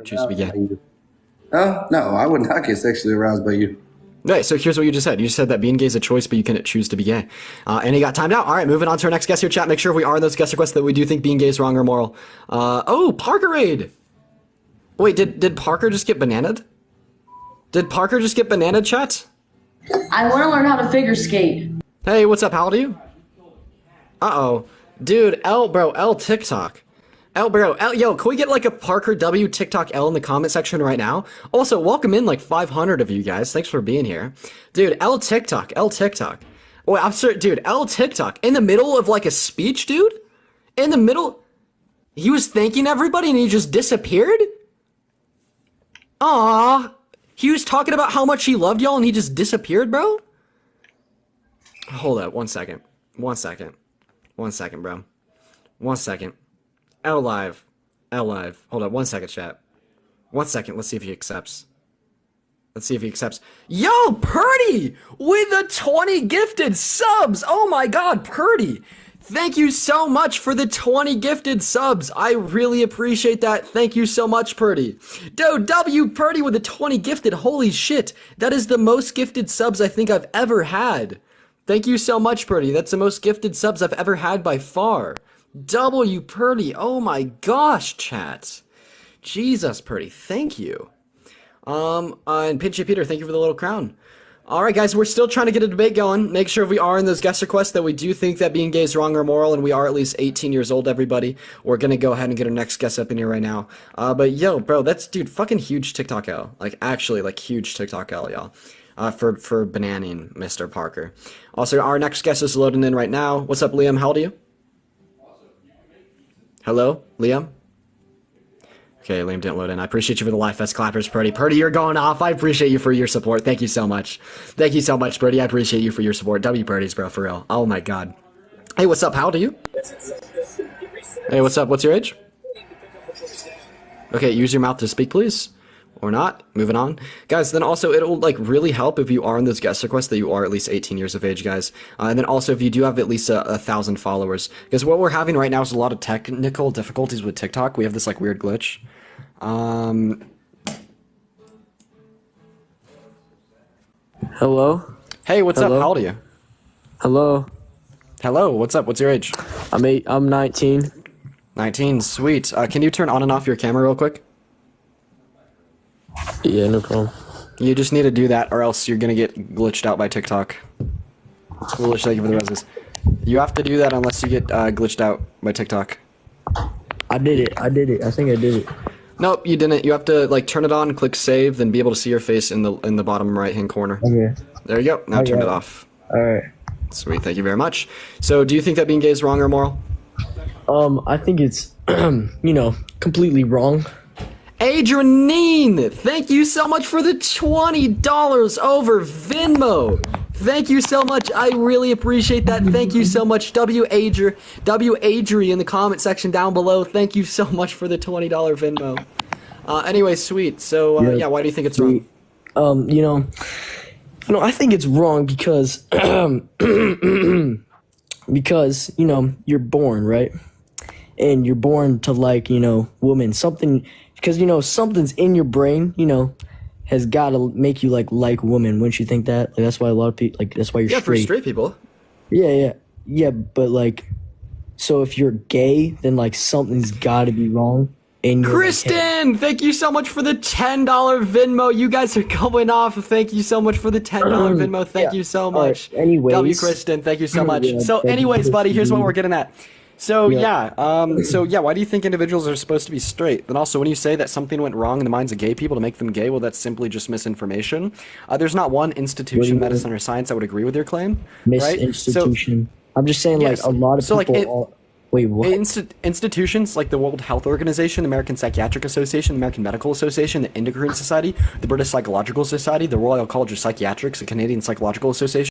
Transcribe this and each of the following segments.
Choose to be gay. Oh, no, I would not get sexually aroused by you. Right, so here's what you just said. You just said that being gay is a choice, but you can choose to be gay. And he got timed out. All right, moving on to our next guest here, chat. Make sure if we are in those guest requests that we do think being gay is wrong or moral. Oh, Parkerade! Wait, did Parker just get bananaed? Did Parker just get bananaed, chat? I want to learn how to figure skate. Hey, what's up? How old are you? Uh-oh. Dude, L TikTok. Yo, can we get like a Parker W TikTok L in the comment section right now? Also, welcome in like 500 of you guys. Thanks for being here. Dude, L TikTok. Wait, I'm sorry, dude, L TikTok. In the middle of like a speech, dude? In the middle? He was thanking everybody and he just disappeared? Aw. He was talking about how much he loved y'all and he just disappeared, bro? Hold up, 1 second. 1 second. 1 second, bro. 1 second. L live. Hold up, 1 second, chat. 1 second, let's see if he accepts. Yo, Purdy! With the 20 gifted subs! Oh my god, Purdy! Thank you so much for the 20 gifted subs. I really appreciate that. Thank you so much, Purdy. W Purdy with the 20 gifted. Holy shit. That is the most gifted subs I think I've ever had. Thank you so much, Purdy. That's the most gifted subs I've ever had by far. W Purdy. Oh my gosh, chat. Jesus, Purdy. Thank you. And Pinchy Peter, thank you for the little crown. Alright guys, we're still trying to get a debate going. Make sure if we are in those guest requests that we do think that being gay is wrong or moral and we are at least 18 years old, everybody. We're gonna go ahead and get our next guest up in here right now. But yo, bro, that's, dude, fucking huge TikTok L. Like, actually, like, huge TikTok L, y'all. For bananing Mr. Parker. Also, our next guest is loading in right now. What's up, Liam? How old are you? Hello, Liam? Okay, Liam didn't load in. I appreciate you for the Life Fest clappers, Purdy. Purdy, you're going off. I appreciate you for your support. Thank you so much. Thank you so much, Purdy. I appreciate you for your support. W Purdy's, bro, for real. Oh my god. Hey, what's up? How old are you? Hey, what's up? What's your age? Okay, use your mouth to speak, please. Or not. Moving on. Guys, then also it'll like really help if you are in those guest requests that you are at least 18 years of age, guys. And then also if you do have at least 1,000 followers. Because what we're having right now is a lot of technical difficulties with TikTok. We have this like weird glitch. Hello? Hey, what's Hello? up? How old are you? Hello? Hello, what's up? What's your age? I'm 19. 19, sweet. Can you turn on and off your camera real quick? Yeah, no problem. You just need to do that or else you're gonna get glitched out by TikTok. Foolish, thank you for the roses. You have to do that unless you get glitched out by TikTok. I did it. I think I did it. Nope, you didn't. You have to like turn it on, click save, then be able to see your face in the bottom right hand corner. Okay. There you go. Now turn it off. Alright. Sweet, thank you very much. So do you think that being gay is wrong or moral? I think it's, completely wrong. Adrianine, thank you so much for the $20 over Venmo. Thank you so much. I really appreciate that. Thank you so much. W Adri in the comment section down below. Thank you so much for the $20 Venmo. Anyway, sweet. So, yeah, why do you think it's wrong? I think it's wrong because, because, you're born, right? And you're born to like, women. Something, because, something's in your brain, has got to make you like women. Wouldn't you think that? Like, that's why a lot of people, like, that's why you're Yeah, straight. for straight people. Yeah, but like, so if you're gay, then like something's got to be wrong. And you're Kristen, like, thank you so much for the $10 Venmo. You guys are going off. Thank you so much for the $10 Venmo. Thank you so much. anyways. W Kristen, thank you so much. Yeah, So thank you, anyways, buddy, here's what Kristen. we're getting at. So yeah, why do you think individuals are supposed to be straight? Then also, when you say that something went wrong in the minds of gay people to make them gay, well, that's simply just misinformation. There's not one institution, medicine or science, that would agree with your claim, right? Misinstitution. I'm just saying, Yes. like, a lot of So, people. like, wait, what? Institutions like the World Health Organization, the American Psychiatric Association, the American Medical Association, the Endocrine Society, the British Psychological Society, the Royal College of Psychiatrics, the Canadian Psychological Association,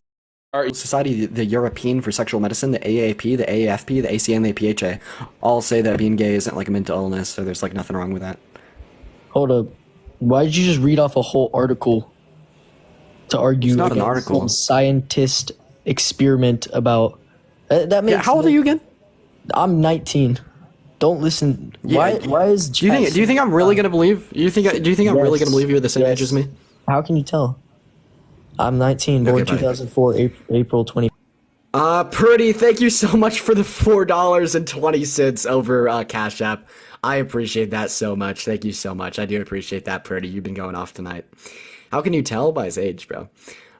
Society, the European for Sexual Medicine, the AAP, the AAFP, the ACN, the APHA, all say that being gay isn't like a mental illness, so there's like nothing wrong with that. Hold up. Why did you just read off a whole article to argue It's not an against article. some scientist experiment about that makes Yeah, how old are you again? I'm 19. Don't listen. Yeah, Why is Do you think I'm really gonna believe? Do you think I'm really gonna believe you're the same age as me? How can you tell? I'm 19, born Okay, buddy. 2004, April 20. Purdy, thank you so much for the $4.20 over Cash App. I appreciate that so much. Thank you so much. I do appreciate that, Purdy. You've been going off tonight. How can you tell by his age, bro?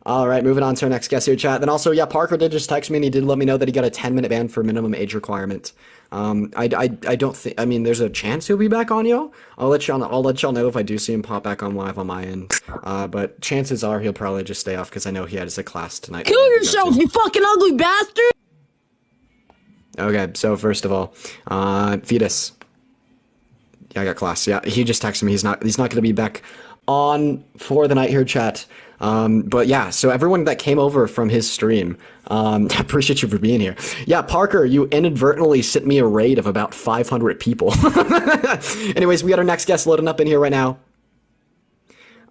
All right, moving on to our next guest here, chat. Then also, yeah, Parker did just text me and he did let me know that he got a 10-minute ban for minimum age requirement. I don't think. I mean, there's a chance he'll be back on, yo. I'll let y'all know if I do see him pop back on live on my end. But chances are he'll probably just stay off because I know he has a class tonight. Kill yourself, you fucking ugly bastard! Okay, so first of all, Fetus. Yeah, I got class. Yeah, he just texted me. He's not going to be back on for the night here, chat. But yeah, so everyone that came over from his stream, I appreciate you for being here. Yeah, Parker, you inadvertently sent me a raid of about 500 people. Anyways, we got our next guest loading up in here right now.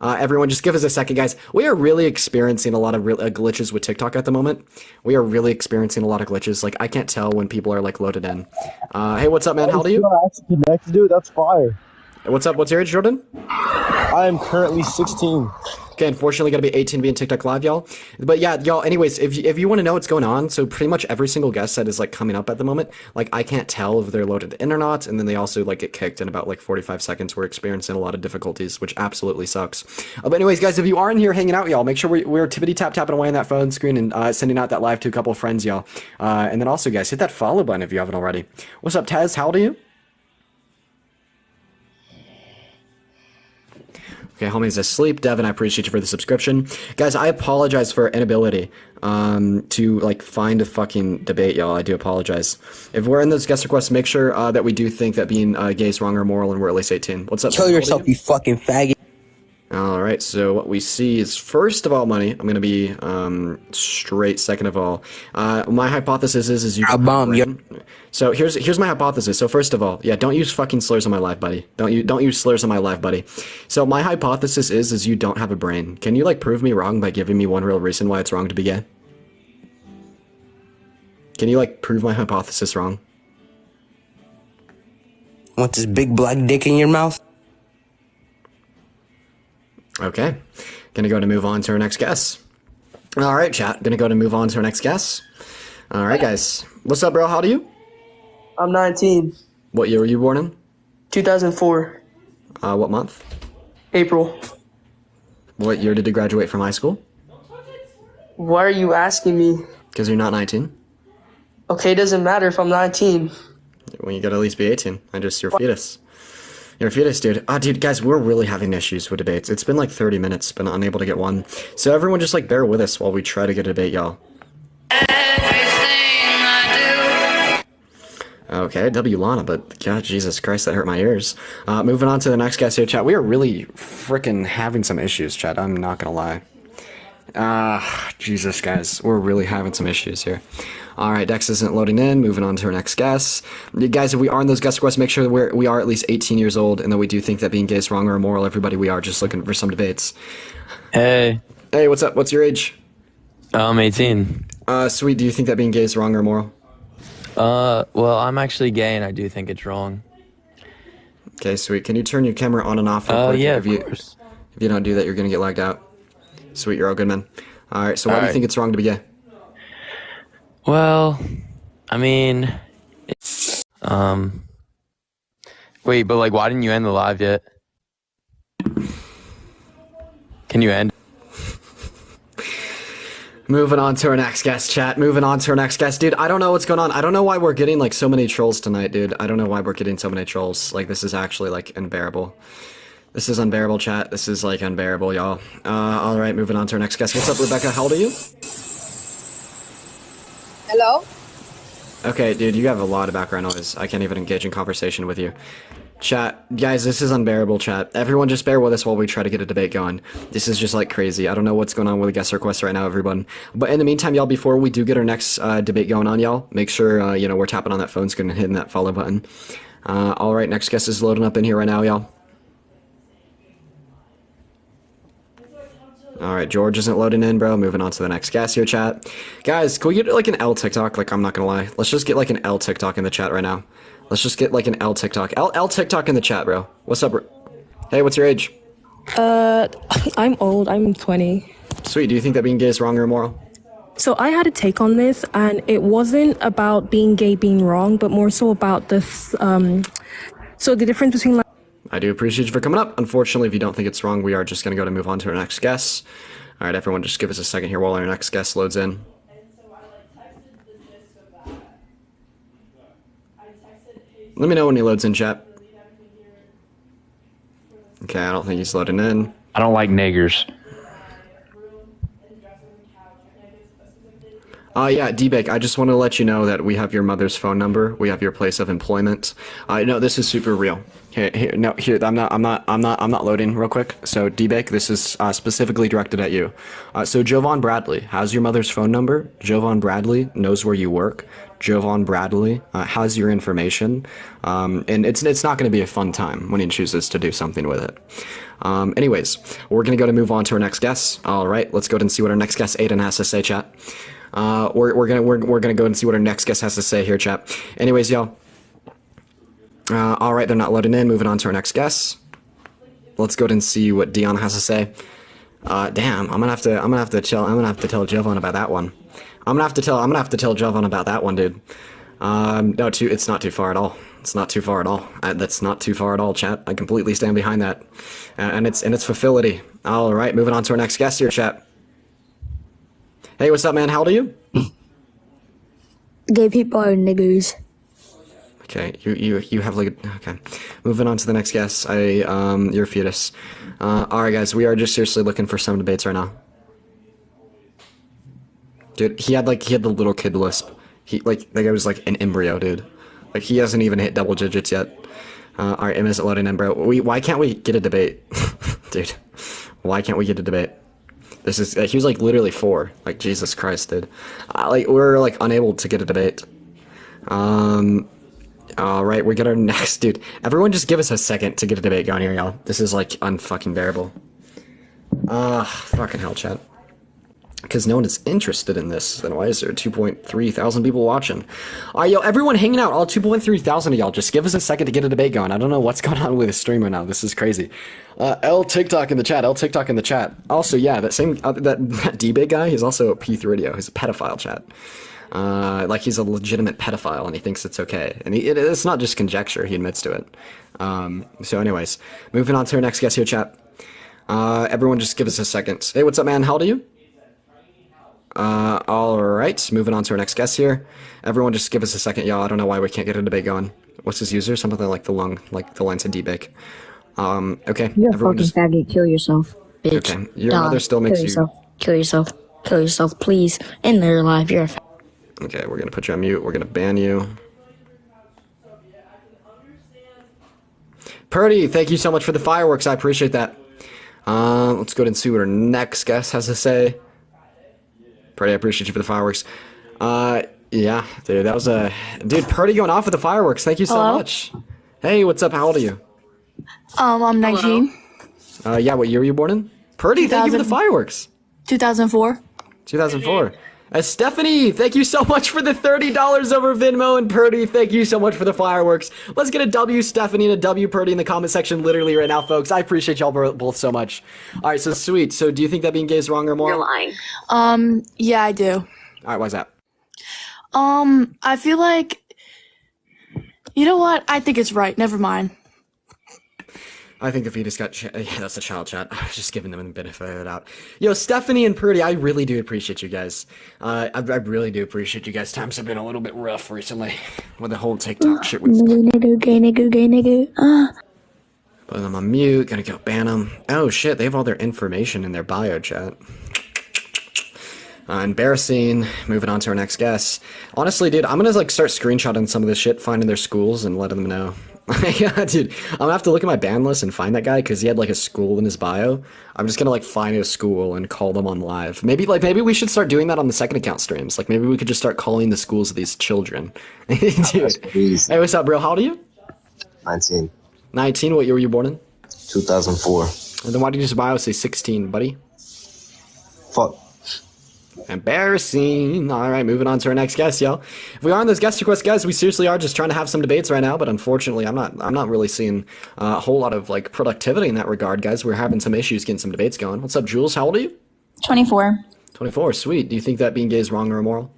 Everyone, just give us a second, guys. We are really experiencing a lot of glitches with TikTok at the moment. We are really experiencing a lot of glitches. Like, I can't tell when people are, like, loaded in. Hey, what's up, man? How old are you? Connect, dude. That's fire. What's up? What's your age, Jordan? I am currently 16. Okay, unfortunately, got to be 18 to be in TikTok Live, y'all. But yeah, y'all, anyways, if you want to know what's going on, so pretty much every single guest that is, like, coming up at the moment, like, I can't tell if they're loaded in or not, and then they also, like, get kicked in about, like, 45 seconds. We're experiencing a lot of difficulties, which absolutely sucks. But anyways, guys, if you are in here hanging out, y'all, make sure we're tippity-tapping away on that phone screen and sending out that live to a couple of friends, y'all. And then also, guys, hit that follow button if you haven't already. What's up, Taz? How old are you? Okay, homie's asleep. Devin, I appreciate you for the subscription. Guys, I apologize for our inability to, like, find a fucking debate, y'all. I do apologize. If we're in those guest requests, make sure that we do think that being gay is wrong or immoral and we're at least 18. What's up? Kill yourself, you fucking faggot. All right, so what we see is, first of all, money. I'm going to be straight. Second of all, my hypothesis is you. I'll bomb you. So here's my hypothesis. So first of all, yeah, don't use fucking slurs on my live, buddy. Don't use slurs on my live, buddy. So my hypothesis is you don't have a brain. Can you, like, prove me wrong by giving me one real reason why it's wrong to be gay? Can you, like, prove my hypothesis wrong? Want this big black dick in your mouth? Okay, gonna go to move on to our next guest. All right, chat, gonna go to move on to our next guest. All right, guys, what's up, bro? How old are you? I'm 19. What year were you born in? 2004. What month? April. What year did you graduate from high school? Why are you asking me? Because you're not 19. Okay, doesn't matter if I'm 19. Well, you gotta at least be 18. You're a fetus. You're a fetus, dude. Dude, guys, we're really having issues with debates. It's been like 30 minutes, been unable to get one. So everyone just, like, bear with us while we try to get a debate, y'all. Okay, W Lana, but God, Jesus Christ, that hurt my ears. Moving on to the next guest here, chat. We are really freaking having some issues, chat. I'm not gonna lie. Jesus, guys, we're really having some issues here. All right, Dex isn't loading in. Moving on to our next guest. You guys, if we are in those guest requests, make sure that we are at least 18 years old and that we do think that being gay is wrong or immoral. Everybody, we are just looking for some debates. Hey. Hey, what's up? What's your age? I'm 18. Sweet, do you think that being gay is wrong or immoral? Well, I'm actually gay and I do think it's wrong. Okay, sweet. Can you turn your camera on and off real quick? Yeah, of course. If you don't do that, you're going to get lagged out. Sweet, you're all good, man. All right, so why do you think it's wrong to be gay? Well, I mean, wait, but, like, why didn't you end the live yet? Can you end? Moving on to our next guest, chat. Moving on to our next guest. Dude, I don't know what's going on. I don't know why we're getting, like, so many trolls tonight, dude. I don't know why we're getting so many trolls. Like, this is actually, like, unbearable. This is unbearable, chat. This is, like, unbearable, y'all. All right, moving on to our next guest. What's up, Rebecca? How old are you? Hello? Okay, dude, you have a lot of background noise. I can't even engage in conversation with you. Chat, guys, this is unbearable, chat. Everyone just bear with us while we try to get a debate going. This is just, like, crazy. I don't know what's going on with the guest requests right now, everyone. But in the meantime, y'all, before we do get our next debate going on, y'all, make sure, you know, we're tapping on that phone screen and hitting that follow button. All right, next guest is loading up in here right now, y'all. All right, George isn't loading in, bro. Moving on to the next guest here, chat. Guys, can we get like an L TikTok? Like, I'm not gonna lie. Let's just get like an L TikTok in the chat right now. Let's just get like an L TikTok. L TikTok in the chat, bro. What's up, bro? Hey, what's your age? I'm old. I'm 20. Sweet. Do you think that being gay is wrong or immoral? So I had a take on this, and it wasn't about being gay being wrong, but more so about this. So the difference between like. I do appreciate you for coming up. Unfortunately, if you don't think it's wrong, we are just going to go to move on to our next guest. All right, everyone, just give us a second here while our next guest loads in. Let me know when he loads in, chat. Okay, I don't think he's loading in. I don't like niggers. Yeah, D-Bake, I just want to let you know that we have your mother's phone number. We have your place of employment. No, this is super real. Here, I'm not loading real quick. So, D-Bake, this is specifically directed at you. So, Jovan Bradley has your mother's phone number. Jovan Bradley knows where you work. Jovan Bradley has your information. And it's not going to be a fun time when he chooses to do something with it. Anyways, we're going to go to move on to our next guest. All right, let's go ahead and see what our next guest, Aiden, has to say, chat. We're gonna go and see what our next guest has to say here, chat. Anyways, y'all. All right, they're not loading in. Moving on to our next guest. Let's go ahead and see what Dion has to say. Damn, I'm gonna have to tell Jovan about that one. I'm gonna have to tell Jovan about that one, dude. No, it's not too far at all. It's not too far at all. That's not too far at all, chat. I completely stand behind that, and it's facility. All right, moving on to our next guest here, chat. Hey, what's up, man? How old are you? Gay people are niggers. Okay, you have like okay. Moving on to the next guest. You're a fetus. All right, guys, we are just seriously looking for some debates right now. Dude, he had the little kid lisp. That guy was like an embryo, dude. Like he hasn't even hit double digits yet. All right, Emma isn't loading in, bro. Why can't we get a debate, dude? Why can't we get a debate? This is he was like literally 4. Like Jesus Christ, dude. We're like unable to get a debate. All right, we got our next dude. Everyone, just give us a second to get a debate going here, y'all. This is like unfucking bearable. Fucking hell, chat. Because no one is interested in this. Then why is there 2.3 thousand people watching? All right, yo, everyone hanging out, all 2.3 thousand of y'all, just give us a second to get a debate going. I don't know what's going on with the stream right now. This is crazy. L TikTok in the chat. L TikTok in the chat. Also, yeah, that same that D-Big guy. He's also a P3 Radio. He's a pedophile, chat. Like he's a legitimate pedophile, and he thinks it's okay. And it's not just conjecture. He admits to it. So, anyways, moving on to our next guest here, chat. Everyone, just give us a second. Hey, what's up, man? How old are you? All right, moving on to our next guest here. Everyone, just give us a second, y'all. I don't know why we can't get a debate going. What's his user? Something like the lines of D-Bake. Okay. You're a fucking faggot. Kill yourself, bitch. Okay. Your mother still makes you. Kill yourself. Kill yourself, please. In their life, you're a faggot. Okay, we're gonna put you on mute. We're gonna ban you. Purdy, thank you so much for the fireworks. I appreciate that. Let's go ahead and see what our next guest has to say. Purdy, I appreciate you for the fireworks. Yeah, dude, that was dude, Purdy going off with the fireworks. Thank you so much. Hey, what's up? How old are you? I'm 19. Yeah, what year were you born in? Purdy, thank you for the fireworks. 2004. 2004. Stephanie, thank you so much for the $30 over Venmo, and Purdy, thank you so much for the fireworks. Let's get a W Stephanie and a W Purdy in the comment section literally right now, folks. I appreciate y'all both so much. All right, so sweet. So do you think that being gay is wrong or moral? You're lying. Yeah, I do. All right, why's that? I feel like, you know what? I think it's right. Never mind. I think the fetus got... yeah, that's a child chat. I was just giving them the benefit of the doubt. Yo, Stephanie and Purdy, I really do appreciate you guys. I really do appreciate you guys. Times have been a little bit rough recently with the whole TikTok shit. With Gay nigga. Put them on mute. Gonna go ban them. Oh, shit. They have all their information in their bio chat. Embarrassing. Moving on to our next guest. Honestly, dude, I'm gonna start screenshotting some of this shit, finding their schools, and letting them know. Yeah, dude, I'm gonna have to look at my ban list and find that guy because he had a school in his bio. I'm just gonna find his school and call them on live. Maybe we should start doing that on the second account streams. Maybe we could just start calling the schools of these children. Dude. Hey, what's up, bro? How old are you? 19. 19. What year were you born in? 2004. And then why did your bio say 16, buddy? Fuck. Embarrassing. All right, moving on to our next guest, yo. If we are on those guest requests, guys, we seriously are just trying to have some debates right now, but unfortunately, I'm not really seeing a whole lot of like productivity in that regard, guys. We're having some issues getting some debates going. What's up, Jules? How old are you? 24. 24. Sweet. Do you think that being gay is wrong or immoral?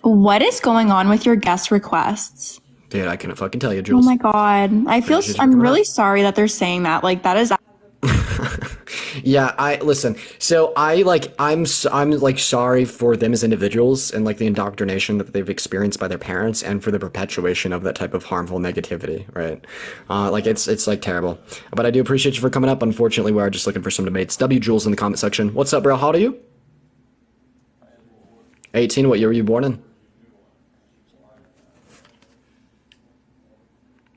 What is going on with your guest requests? Dude, I couldn't fucking tell you, Oh Jules. my god. I'm really sorry that they're saying that. Like that is Yeah, listen. So I'm like sorry for them as individuals and like the indoctrination that they've experienced by their parents and for the perpetuation of that type of harmful negativity, right? Like it's like terrible. But I do appreciate you for coming up. Unfortunately, we are just looking for some debates. W Jules in the comment section. What's up, bro? How old are you? 18. What year were you born in?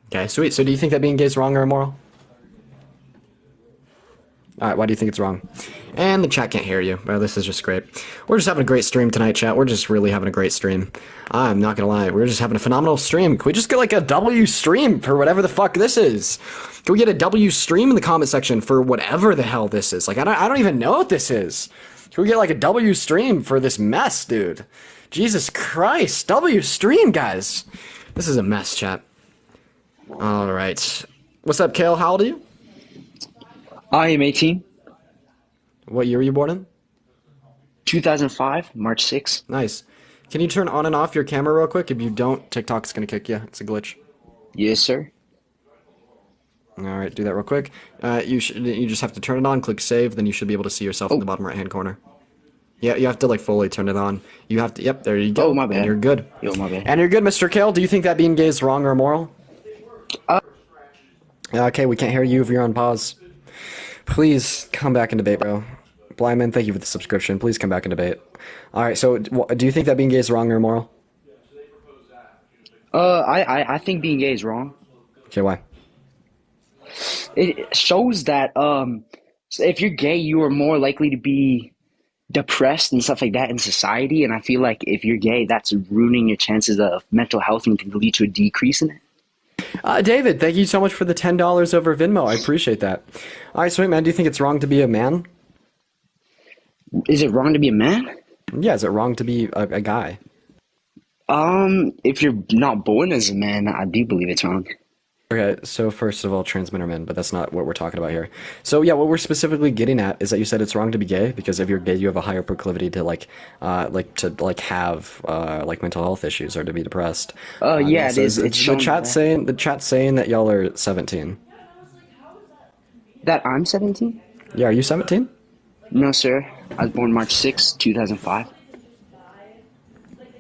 Okay, sweet. So do you think that being gay is wrong or immoral? All right, why do you think it's wrong? And the chat can't hear you. Well, this is just great. We're just having a great stream tonight, chat. We're just really having a great stream. I'm not gonna lie. We're just having a phenomenal stream. Can we just get like a W stream for whatever the fuck this is? Can we get a W stream in the comment section for whatever the hell this is? Like, I don't even know what this is. Can we get like a W stream for this mess, dude? Jesus Christ. W stream, guys. This is a mess, chat. All right. What's up, Kale? How old are you? I am 18. What year were you born in? 2005, March 6th. Nice. Can you turn on and off your camera real quick? If you don't, TikTok's gonna kick you. It's a glitch. Yes, sir. All right, do that real quick. You just have to turn it on, click save, then you should be able to see yourself in the bottom right-hand corner. Yeah, you have to like fully turn it on. You have to. Yep, there you go. Oh, my bad. And you're good. Yo, my bad. And you're good, Mr. Kale. Do you think that being gay is wrong or immoral? Okay, we can't hear you if you're on pause. Please come back and debate, bro. Blind thank you for the subscription. Please come back and debate. All right, so do you think that being gay is wrong or immoral? I think being gay is wrong. Okay, why? It shows that if you're gay, you are more likely to be depressed and stuff like that in society. And I feel like if you're gay, that's ruining your chances of mental health and can lead to a decrease in it. David, thank you so much for the $10 over Venmo. I appreciate that. All right, sweet man. Do you think it's wrong to be a man? Is it wrong to be a man? Yeah, is it wrong to be a guy? If you're not born as a man, I do believe it's wrong. Okay, so first of all, trans men are men, but that's not what we're talking about here. So yeah, what we're specifically getting at is that you said it's wrong to be gay because if you're gay, you have a higher proclivity to have mental health issues or to be depressed. Yeah, it is. It's the chat's saying that y'all are 17. That I'm 17? Yeah, are you 17? No, sir. I was born March 6th, 2005.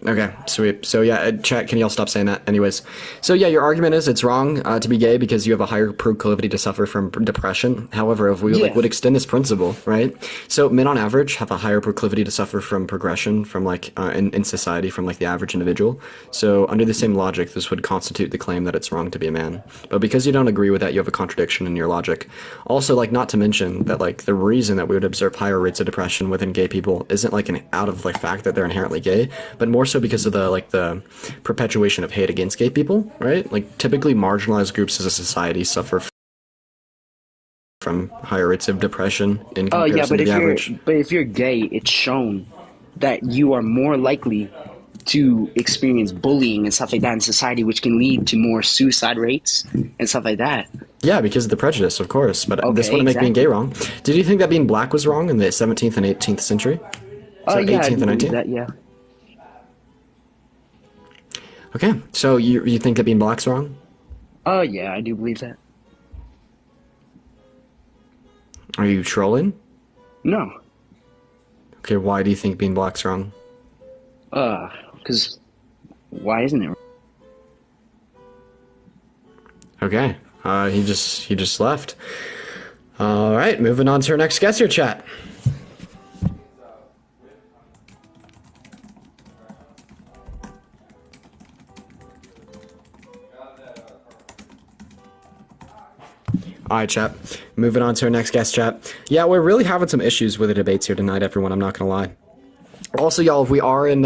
Okay, sweet. So yeah, chat, can y'all stop saying that? Anyways, so yeah, your argument is it's wrong to be gay because you have a higher proclivity to suffer from depression. However, if we would extend this principle, right? So men on average have a higher proclivity to suffer from progression from in society from the average individual. So under the same logic, this would constitute the claim that it's wrong to be a man. But because you don't agree with that, you have a contradiction in your logic. Also, not to mention that the reason that we would observe higher rates of depression within gay people isn't an out of fact that they're inherently gay, but more so because of the perpetuation of hate against gay people, right? Typically marginalized groups as a society suffer from higher rates of depression in comparison to the average. But if you're gay, it's shown that you are more likely to experience bullying and stuff like that in society, which can lead to more suicide rates and stuff like that. Yeah, because of the prejudice, of course. But this wouldn't make being gay wrong. Did you think that being black was wrong in the 17th and 18th century? Yeah, 18th and 19th? That, yeah. Okay, so you think that being black's wrong? Yeah, I do believe that. Are you trolling? No. Okay, why do you think being black's wrong? Because why isn't it? Okay, he just left. All right, moving on to our next guest here, chat. All right, chat. Moving on to our next guest, chat. Yeah, we're really having some issues with the debates here tonight, everyone. I'm not gonna lie. Also, y'all, if we are in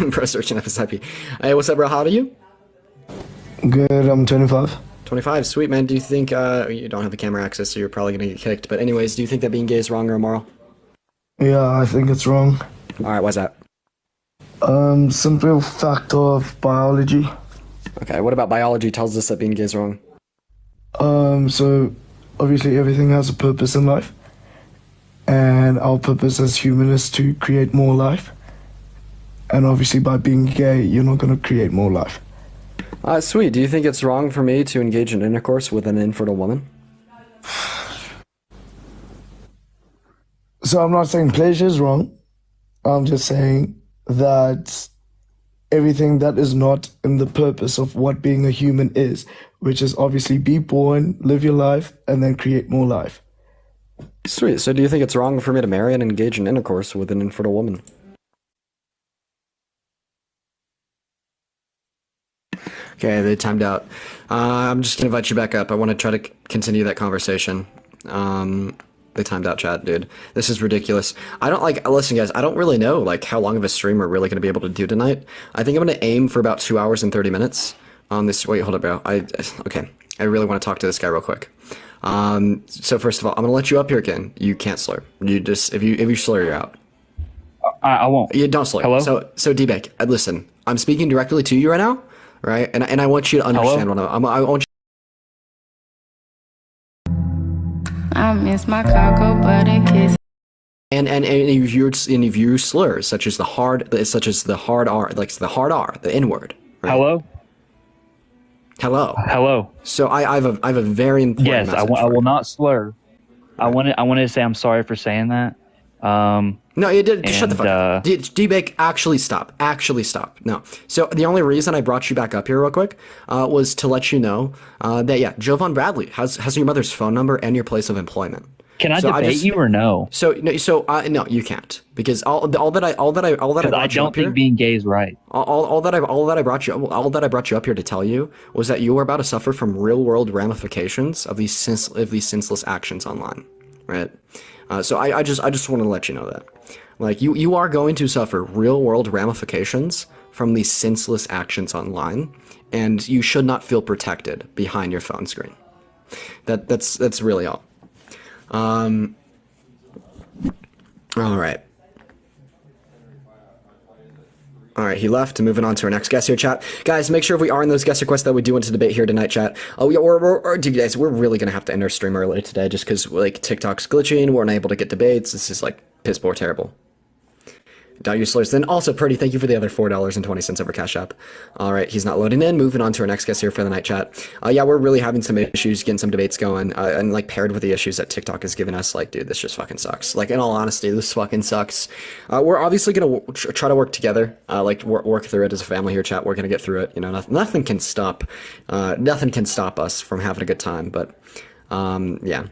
pro search and FSIP. Hey, what's up, bro? How old are you? Good, I'm 25. 25, sweet, man. Do you think, you don't have the camera access, so you're probably gonna get kicked. But anyways, do you think that being gay is wrong or immoral? Yeah, I think it's wrong. All right, why's that? Simple fact of biology. Okay, what about biology tells us that being gay is wrong? So obviously everything has a purpose in life, and our purpose as humans is to create more life. And obviously by being gay, you're not going to create more life. Sweet. Do you think it's wrong for me to engage in intercourse with an infertile woman? So I'm not saying pleasure is wrong. I'm just saying that everything that is not in the purpose of what being a human is, which is obviously be born, live your life, and then create more life. Sweet. So do you think it's wrong for me to marry and engage in intercourse with an infertile woman? Okay, they timed out. I'm just gonna invite you back up. I want to try to continue that conversation. They timed out, chat, dude. This is ridiculous. I don't listen, guys, I don't really know like how long of a stream we're really gonna be able to do tonight. I think I'm gonna aim for about 2 hours and 30 minutes on this. Wait, hold up, bro. Okay. I really want to talk to this guy real quick. So first of all, I'm gonna let you up here again. You can't slur. You just, if you slur, you're out. I won't. You don't slur. Hello? So D-Beck, listen, I'm speaking directly to you right now, right? And I want you to understand what I want you. I miss my cocoa butter kiss. And if you slurs such as the hard R, like the hard R, the N word. Right? Hello. So I have a very important Yes, message I will not slur. Right. I wanted to say I'm sorry for saying that. No, you did. Shut the fuck up. D-Bake, actually stop. No. So the only reason I brought you back up here real quick was to let you know that, yeah, Jovan Bradley has your mother's phone number and your place of employment. Can I debate you or no? No, you can't, because all that I brought you up here. I don't think being gay is right. All that I brought you up here to tell you was that you are about to suffer from real world ramifications of these senseless actions online, right? So I just want to let you know that, like, you are going to suffer real world ramifications from these senseless actions online, and you should not feel protected behind your phone screen. That's really all. All right. All right, he left. Moving on to our next guest here, chat. Guys, make sure if we are in those guest requests that we do want to debate here tonight, chat. Oh, yeah, dude, guys, we're really going to have to end our stream early today just because, like, TikTok's glitching. We're unable to get debates. This is, like, piss poor terrible. Your slurs. Then also, Purdy, thank you for the other $4.20 over Cash App. All right, he's not loading in. Moving on to our next guest here for the night, chat. Yeah, we're really having some issues, getting some debates going, and like paired with the issues that TikTok has given us, like, dude, this just fucking sucks. Like, in all honesty, this fucking sucks. We're obviously gonna try to work together, like work through it as a family here, chat. We're gonna get through it. You know, nothing can stop us from having a good time. But, yeah.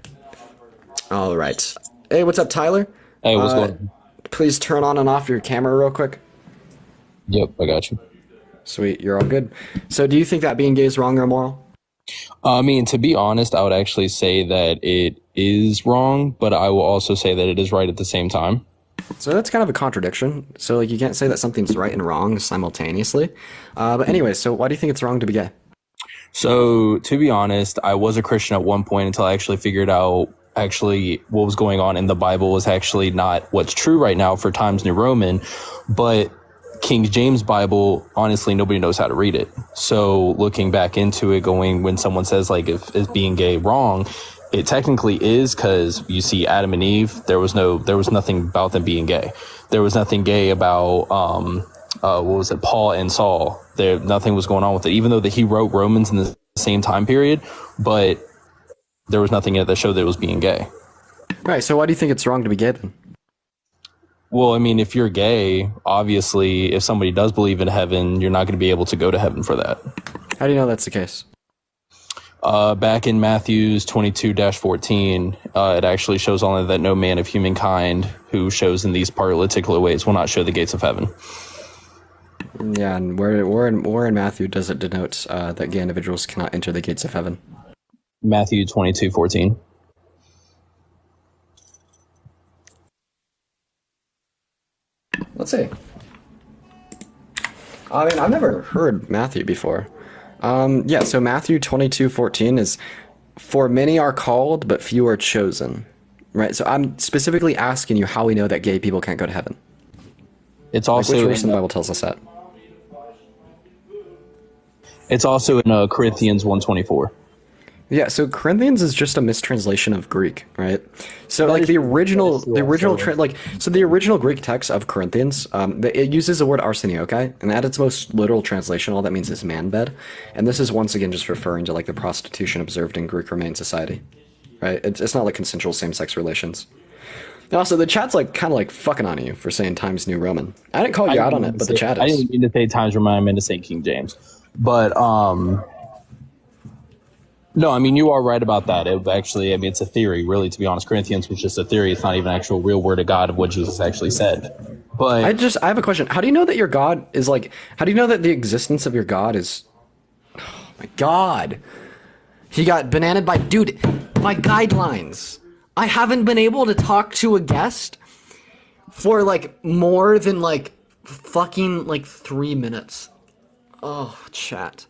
All right. Hey, what's up, Tyler? Hey, what's going on? Please turn on and off your camera real quick. Yep, I got you. Sweet, you're all good. So do you think that being gay is wrong or immoral? I mean, to be honest, I would actually say that it is wrong, but I will also say that it is right at the same time. So that's kind of a contradiction. So, like, you can't say that something's right and wrong simultaneously. But anyway, so why do you think it's wrong to be gay? So, to be honest, I was a Christian at one point until I actually figured out what was going on in the Bible was actually not what's true right now for Times New Roman, but King James Bible, honestly, nobody knows how to read it. So looking back into it, when someone says, like, is being gay wrong, it technically is, because you see Adam and Eve, there was nothing about them being gay. There was nothing gay about, Paul and Saul. Nothing was going on with it, even though he wrote Romans in the same time period, but there was nothing in it that showed that it was being gay. Right, so why do you think it's wrong to be gay then? Well, I mean, if you're gay, obviously, if somebody does believe in heaven, you're not going to be able to go to heaven for that. How do you know that's the case? Back in Matthew's 22-14, it actually shows only that no man of humankind who shows in these particular ways will not show the gates of heaven. Yeah, and where in Matthew does it denote that gay individuals cannot enter the gates of heaven? Matthew 22:14. Let's see. I mean, I've never heard Matthew before. Yeah, so Matthew 22:14 is, "For many are called, but few are chosen." right? So I'm specifically asking you how we know that gay people can't go to heaven. It's Like, also which verse in the Bible tells us that? It's also in Corinthians 1:24. Yeah, so Corinthians is just a mistranslation of Greek, right? So like the original the original Greek text of Corinthians, it uses the word arsenia, okay? And at its most literal translation, all that means is man bed. And this is once again just referring to like the prostitution observed in Greek Roman society, right? It's not like consensual same-sex relations. And also, the chat's like kind of like fucking on you for saying Times New Roman. I didn't call you out on it, but the chat is. I didn't mean to say Times Roman, I meant to say King James. But no, I mean, you are right about that. It actually, I mean, it's a theory, really, to be honest. Corinthians was just a theory. It's not even actual real word of God of what Jesus actually said. But I have a question. How do you know that your God is like, how do you know that the existence of your God is, oh my God. He got bananaed by, dude, my guidelines. I haven't been able to talk to a guest for like more than like fucking like 3 minutes. Oh, chat.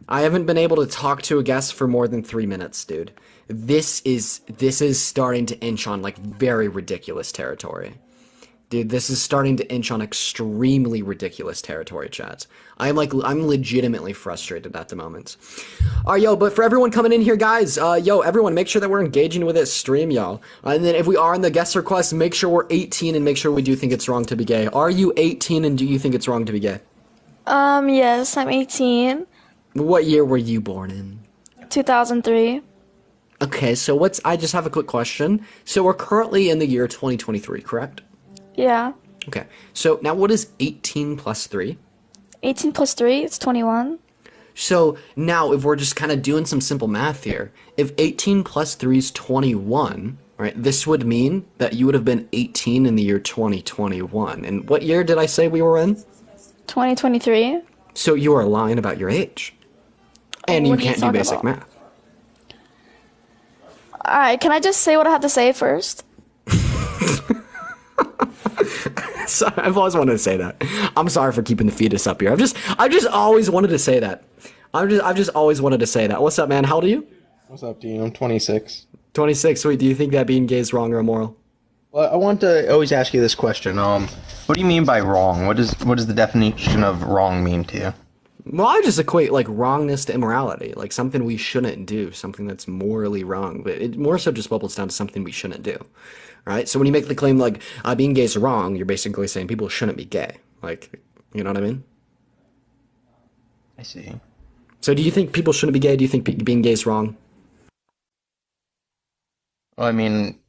I haven't been able to talk to a guest for more than 3 minutes, dude. This is starting to inch on like very ridiculous territory. Dude, this is starting to inch on extremely ridiculous territory, chat. I'm legitimately frustrated at the moment. Yo, but for everyone coming in here, guys, everyone, make sure that we're engaging with this stream, y'all. And then if we are in the guest request, make sure we're 18 and make sure we do think it's wrong to be gay. Are you 18 and do you think it's wrong to be gay? Yes, I'm 18. What year were you born in? 2003. Okay, so I just have a quick question. So we're currently in the year 2023, correct? Yeah. Okay, so now what is 18 plus 3? 18 plus 3, it's 21. So now if we're just kind of doing some simple math here, if 18 plus 3 is 21, right, this would mean that you would have been 18 in the year 2021. And what year did I say we were in? 2023. So you are lying about your age. And you What are you can't do talking basic about? math. Alright, can I just say what I have to say first? So, I've always wanted to say that. I'm sorry for keeping the fetus up here. I've just always wanted to say that. I've just always wanted to say that. What's up, man? How old are you? What's up, Dean? I'm 26. 26. Sweet. Do you think that being gay is wrong or immoral? Well, I want to always ask you this question. What do you mean by wrong? What does the definition of wrong mean to you? Well, I just equate like wrongness to immorality, like something we shouldn't do, something that's morally wrong. But it more so just bubbles down to something we shouldn't do, right? So when you make the claim like being gay is wrong, you're basically saying people shouldn't be gay. Like, you know what I mean? I see. So do you think people shouldn't be gay? Do you think being gay is wrong? Well, I mean,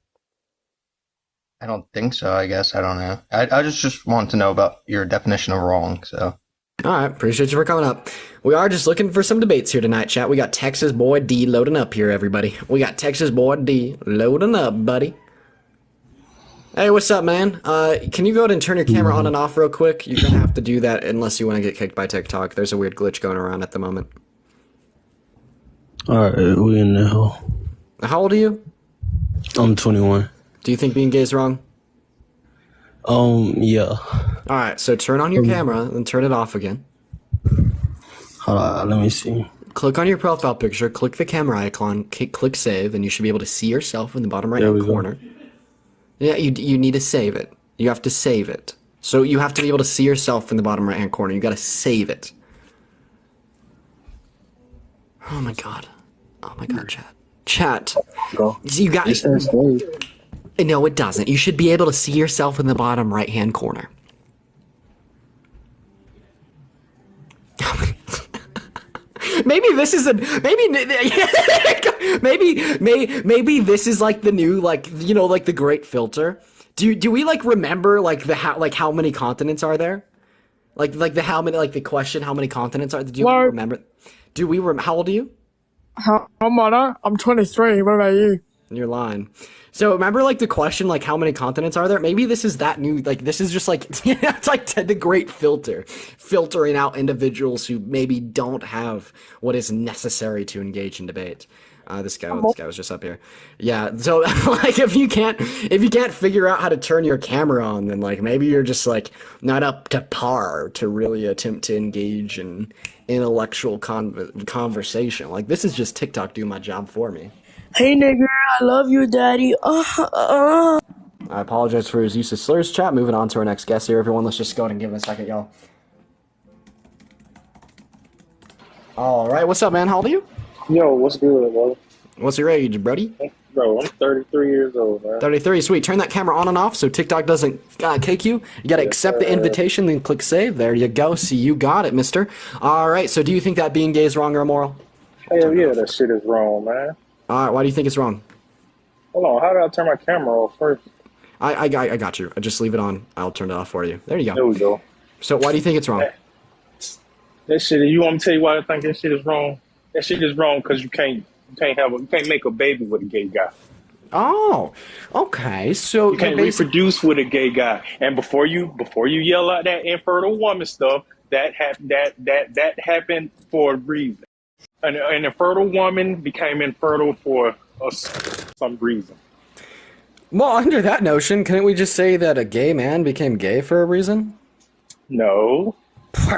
I don't think so. I guess I don't know. I just want to know about your definition of wrong. So. All right, appreciate you for coming up. We are just looking for some debates here tonight, chat. We got Texas Boy D loading up here, everybody. We got Texas Boy D loading up, buddy. Hey, what's up, man? Can you go ahead and turn your camera on and off real quick? You're gonna have to do that unless you want to get kicked by TikTok. There's a weird glitch going around at the moment. Alright, we in the hell. How old are you? I'm 21. Do you think being gay is wrong? Yeah. All right, so turn on your camera and turn it off again. Hold on, let me see. Click on your profile picture, click the camera icon, click save, and you should be able to see yourself in the bottom right-hand corner. Yeah, you need to save it. You have to save it. So you have to be able to see yourself in the bottom right-hand corner. You got to save it. Oh my god. Oh my god, chat. Chat. You got No, it doesn't. You should be able to see yourself in the bottom right-hand corner. Maybe this is maybe this is like the new, like, you know, like the great filter. Do we like remember like how many continents are there? Like the how many, like the question how many continents are there? Do you remember? How old are you? I'm 23. What about you? You're lying. So remember like the question like how many continents are there? Maybe this is that new, like this is just like it's like the great filter, filtering out individuals who maybe don't have what is necessary to engage in debate. This guy was just up here. Yeah, so like if you can't figure out how to turn your camera on, then like maybe you're just like not up to par to really attempt to engage in intellectual conversation. Like this is just TikTok doing my job for me. Hey nigga, I love you, daddy. I apologize for his use of slurs, chat. Moving on to our next guest here, everyone. Let's just go ahead and give him a second, y'all. All right, what's up, man? How old are you? Yo, what's good, bro? What's your age, buddy? Bro, I'm 33 years old, man. 33, sweet. Turn that camera on and off so TikTok doesn't kick you. You gotta accept the invitation, then click save. There you go. See, you got it, mister. All right, so do you think that being gay is wrong or immoral? Hell yeah, that shit is wrong, man. All right, why do you think it's wrong? Hold on, how do I turn my camera off first? I got you. I just leave it on. I'll turn it off for you. There you go. There we go. So why do you think it's wrong? That shit, you want me to tell you why I think that shit is wrong? That shit is wrong because you can't make a baby with a gay guy. Oh, okay. So you can't reproduce with a gay guy. And before you yell out that infertile woman stuff, that happened for a reason. An infertile woman became infertile for some reason. Well, under that notion, can't we just say that a gay man became gay for a reason? No.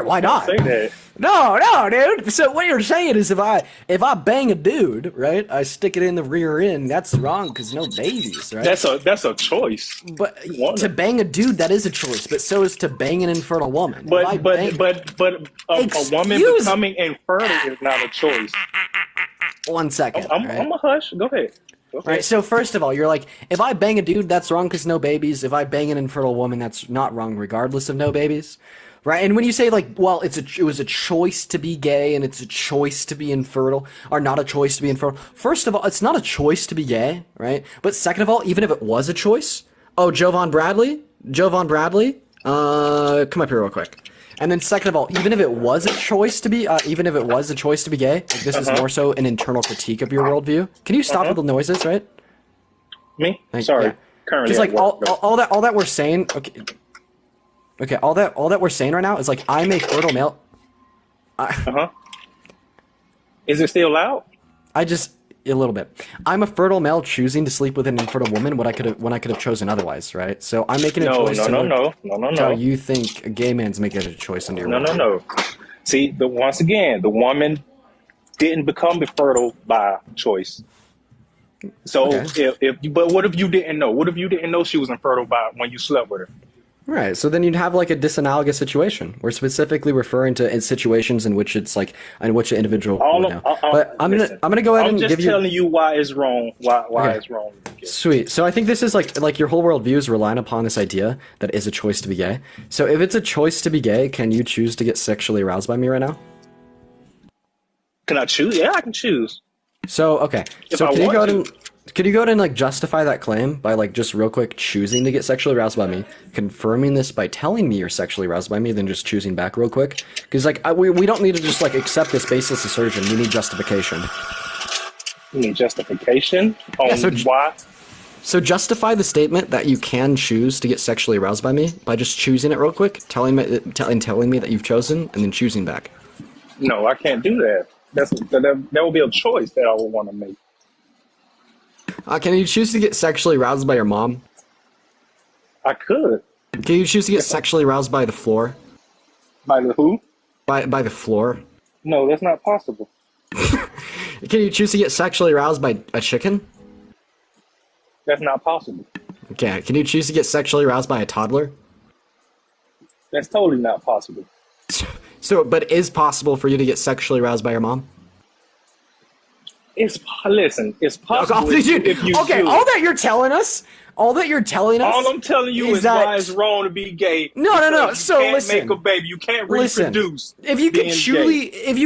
Why not? Say that. No, dude. So what you're saying is if I bang a dude, right, I stick it in the rear end, that's wrong because no babies, right? That's a choice. But to bang a dude, that is a choice. But so is to bang an infertile woman. But a woman becoming infertile is not a choice. 1 second. I'm a hush. Go ahead. Right. So first of all, you're like, if I bang a dude, that's wrong because no babies. If I bang an infertile woman, that's not wrong regardless of no babies. Right, and when you say like, well, it was a choice to be gay and it's a choice to be infertile, or not a choice to be infertile. First of all, it's not a choice to be gay, right? But second of all, even if it was a choice, Jovan Bradley, come up here real quick. And then second of all, even if it was a choice to be, gay, like this is more so an internal critique of your worldview. Can you stop with the noises, right? Me? Sorry. Yeah. Currently, because like all that we're saying, okay, all that we're saying right now is like I'm a fertile male. Is it still loud? A little bit. I'm a fertile male choosing to sleep with an infertile woman when I could have chosen otherwise, right? So I'm making a choice. No. How you think a gay man's making a choice under your No. See, once again, the woman didn't become infertile by choice. So but what if you didn't know? What if you didn't know she was infertile by when you slept with her? Right, so then you'd have like a disanalogous situation. We're specifically referring to situations in which it's like in which an individual. But I'm gonna go ahead and give you. I'm just telling you why it's wrong. Why it's wrong. Sweet. So I think this is like your whole worldview is relying upon this idea that it is a choice to be gay. So if it's a choice to be gay, can you choose to get sexually aroused by me right now? Can I choose? Yeah, I can choose. So okay. So can you go ahead and could you go ahead and like justify that claim by like just real quick choosing to get sexually aroused by me, confirming this by telling me you're sexually aroused by me, then just choosing back real quick? Because like we don't need to just like accept this baseless assertion. We need justification. You need justification on why? So justify the statement that you can choose to get sexually aroused by me by just choosing it real quick, telling me that you've chosen, and then choosing back. No, I can't do that. That would be a choice that I would want to make. Can you choose to get sexually aroused by your mom? I could. Can you choose to get sexually aroused by the floor? By the who? By the floor. No, that's not possible. Can you choose to get sexually aroused by a chicken? That's not possible. Okay. Can you choose to get sexually aroused by a toddler? That's totally not possible. So, but it is possible for you to get sexually aroused by your mom? It's possible if you okay, do. all that you're telling us, all I'm telling you is why it's wrong to be gay. No. So you can't listen, make a baby. You can't reproduce. If you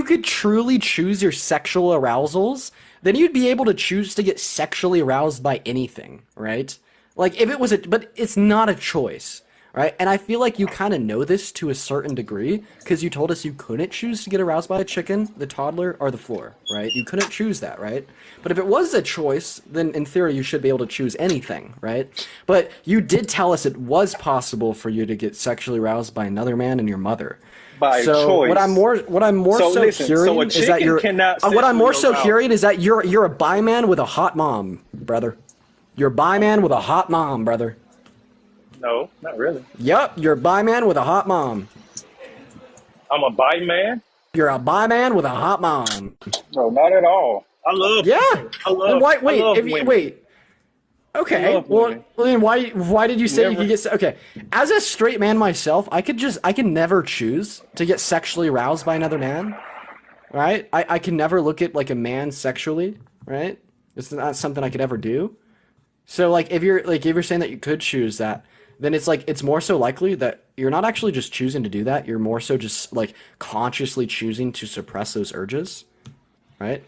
could truly choose your sexual arousals, then you'd be able to choose to get sexually aroused by anything, right? Like if it was but it's not a choice. Right? And I feel like you kind of know this to a certain degree because you told us you couldn't choose to get aroused by a chicken, the toddler, or the floor, right? You couldn't choose that, right? But if it was a choice, then in theory you should be able to choose anything, right? But you did tell us it was possible for you to get sexually aroused by another man and your mother. By choice. What I'm more hearing is that you're a bi man with a hot mom, brother. You're a bi man with a hot mom, brother. No, not really. Yup, you're a bi man with a hot mom. I'm a bi man? You're a bi man with a hot mom. No, not at all. I love Yeah. women. I love. And why? I Wait. love If you, women. wait. I Okay. love Well, women. then why did you say you Never. could get okay? As a straight man myself, I can never choose to get sexually aroused by another man. Right? I can never look at like a man sexually. Right? It's not something I could ever do. So like if you're saying that you could choose that, then it's like it's more so likely that you're not actually just choosing to do that. You're more so just like consciously choosing to suppress those urges. Right?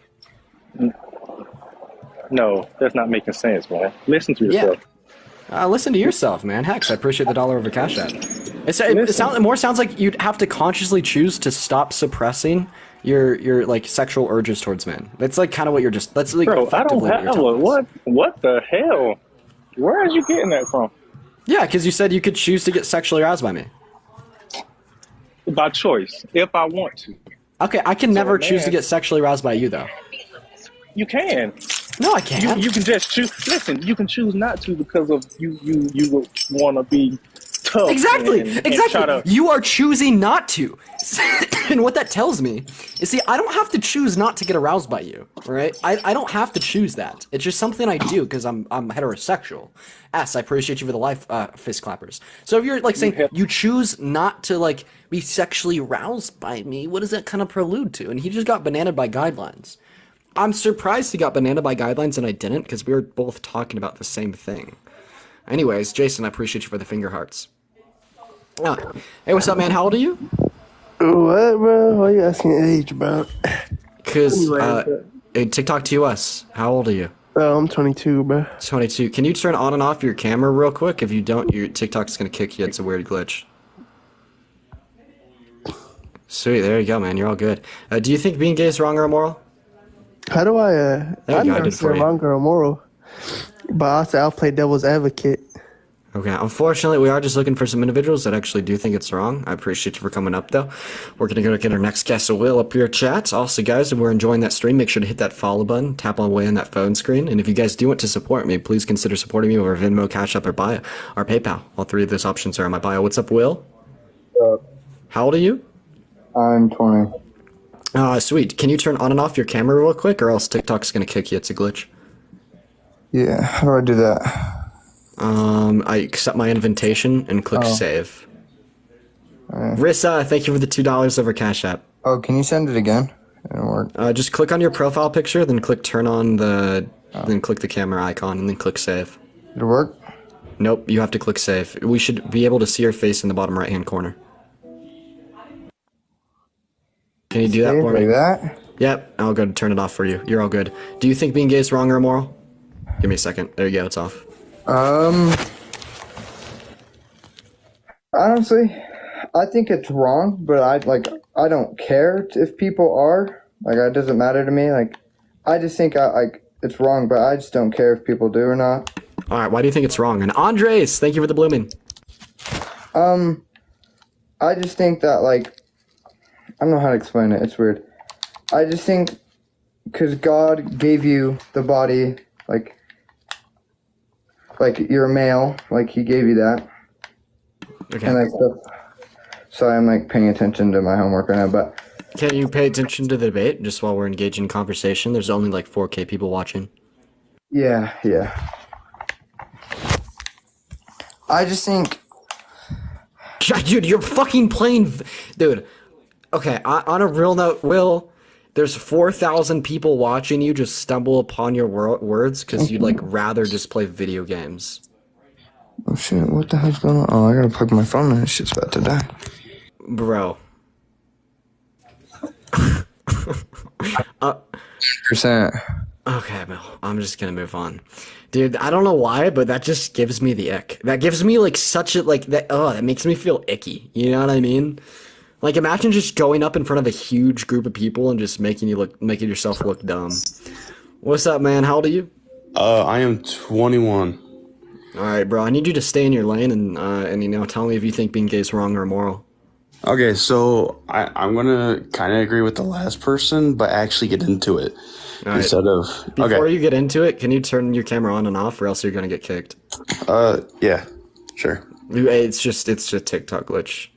No, that's not making sense, man. Listen to Yeah. yourself. Listen to yourself, man. Hex, I appreciate the $1 over Cash App. It more sounds like you'd have to consciously choose to stop suppressing your like sexual urges towards men. That's like kind of what you're just. That's like Bro, I don't effectively what you're have telling a us. what the hell? Where are you getting that from? Yeah, because you said you could choose to get sexually aroused by me. By choice, if I want to. Okay, I can never choose to man- get sexually aroused by you though. You can. No, I can't. You can just choose. Listen, you can choose not to because of you want to be tough. Exactly, and exactly. try to, You are choosing not to. And what that tells me is, see, I don't have to choose not to get aroused by you, right? I don't have to choose that. It's just something I do because I'm heterosexual. S, I appreciate you for the life fist clappers. So if you're like saying you choose not to like be sexually aroused by me, what does that kind of prelude to? And he just got bananaed by guidelines. I'm surprised he got bananaed by guidelines and I didn't because we were both talking about the same thing. Anyways, Jason, I appreciate you for the finger hearts. Hey, what's up, man? How old are you? What, bro? Why are you asking age, bro? Because TikTok to us. How old are you? I'm 22, bro. 22. Can you turn on and off your camera real quick? If you don't, your TikTok's gonna kick you. It's a weird glitch. Sweet, there you go, man. You're all good. Do you think being gay is wrong or immoral? How do I, There I you go, I never did said for you. wrong or immoral. But I say I'll play devil's advocate. Okay, unfortunately, we are just looking for some individuals that actually do think it's wrong. I appreciate you for coming up, though. We're going to go get our next guest, so Will, up your chat. Also, guys, if we're enjoying that stream, make sure to hit that follow button, tap away on that phone screen. And if you guys do want to support me, please consider supporting me over Venmo, Cash App, or bio, or PayPal. All three of those options are in my bio. What's up, Will? How old are you? I'm 20. Sweet. Can you turn on and off your camera real quick, or else TikTok's going to kick you? It's a glitch. Yeah, how do I do that? I accept my invitation and click save. Rissa, thank you for the $2 over Cash App. Oh, can you send it again? It didn't work. Just click on your profile picture, then click turn on then click the camera icon, and then click save. Did it work? Nope, you have to click save. We should be able to see your face in the bottom right-hand corner. Can you do that for me? Like that? Yep, I'll go turn it off for you. You're all good. Do you think being gay is wrong or immoral? Give me a second. There you go, it's off. Honestly, I think it's wrong, but I don't care if people are. Like, it doesn't matter to me. Like, I just think it's wrong, but I just don't care if people do or not. Alright, why do you think it's wrong? And Andres, thank you for the blooming. I just think that, like, I don't know how to explain it. It's weird. I just think because God gave you the body, like you're a male, like He gave you that. Okay. And sorry, I'm like paying attention to my homework right now, but Can you pay attention to the debate just while we're engaged in conversation? There's only like 4K people watching. yeah. I just think, Dude, you're fucking playing... Dude, okay, on a real note, Will, there's 4,000 people watching you just stumble upon your words because you'd, like, rather just play video games. oh shit, what the hell's going on? Oh, I gotta plug my phone in. This shit's about to die. Bro. Percent. Okay, Bill, I'm just gonna move on. Dude, I don't know why, but that just gives me the ick. That gives me, like, such a, like, that makes me feel icky. You know what I mean? Like, imagine just going up in front of a huge group of people and just making yourself look dumb. What's up, man? How old are you? I am 21. Alright, bro, I need you to stay in your lane and tell me if you think being gay is wrong or immoral. Okay, so I'm gonna kind of agree with the last person, but actually get into it instead of. Before you get into it, can you turn your camera on and off, or else you're gonna get kicked? Yeah, sure. It's just a TikTok glitch.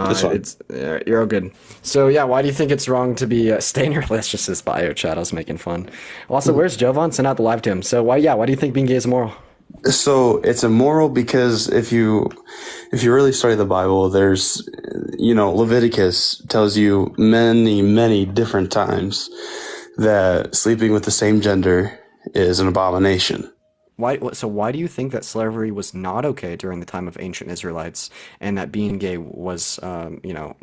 That's fine. You're all good. So yeah, why do you think it's wrong to be stay in your let's just this bio chat? I was making fun. Also, where's Jovan? Send out the live to him. So why do you think being gay is immoral? So it's immoral because if you really study the Bible, there's, Leviticus tells you many different times that sleeping with the same gender is an abomination. So why do you think that slavery was not okay during the time of ancient Israelites, and that being gay was,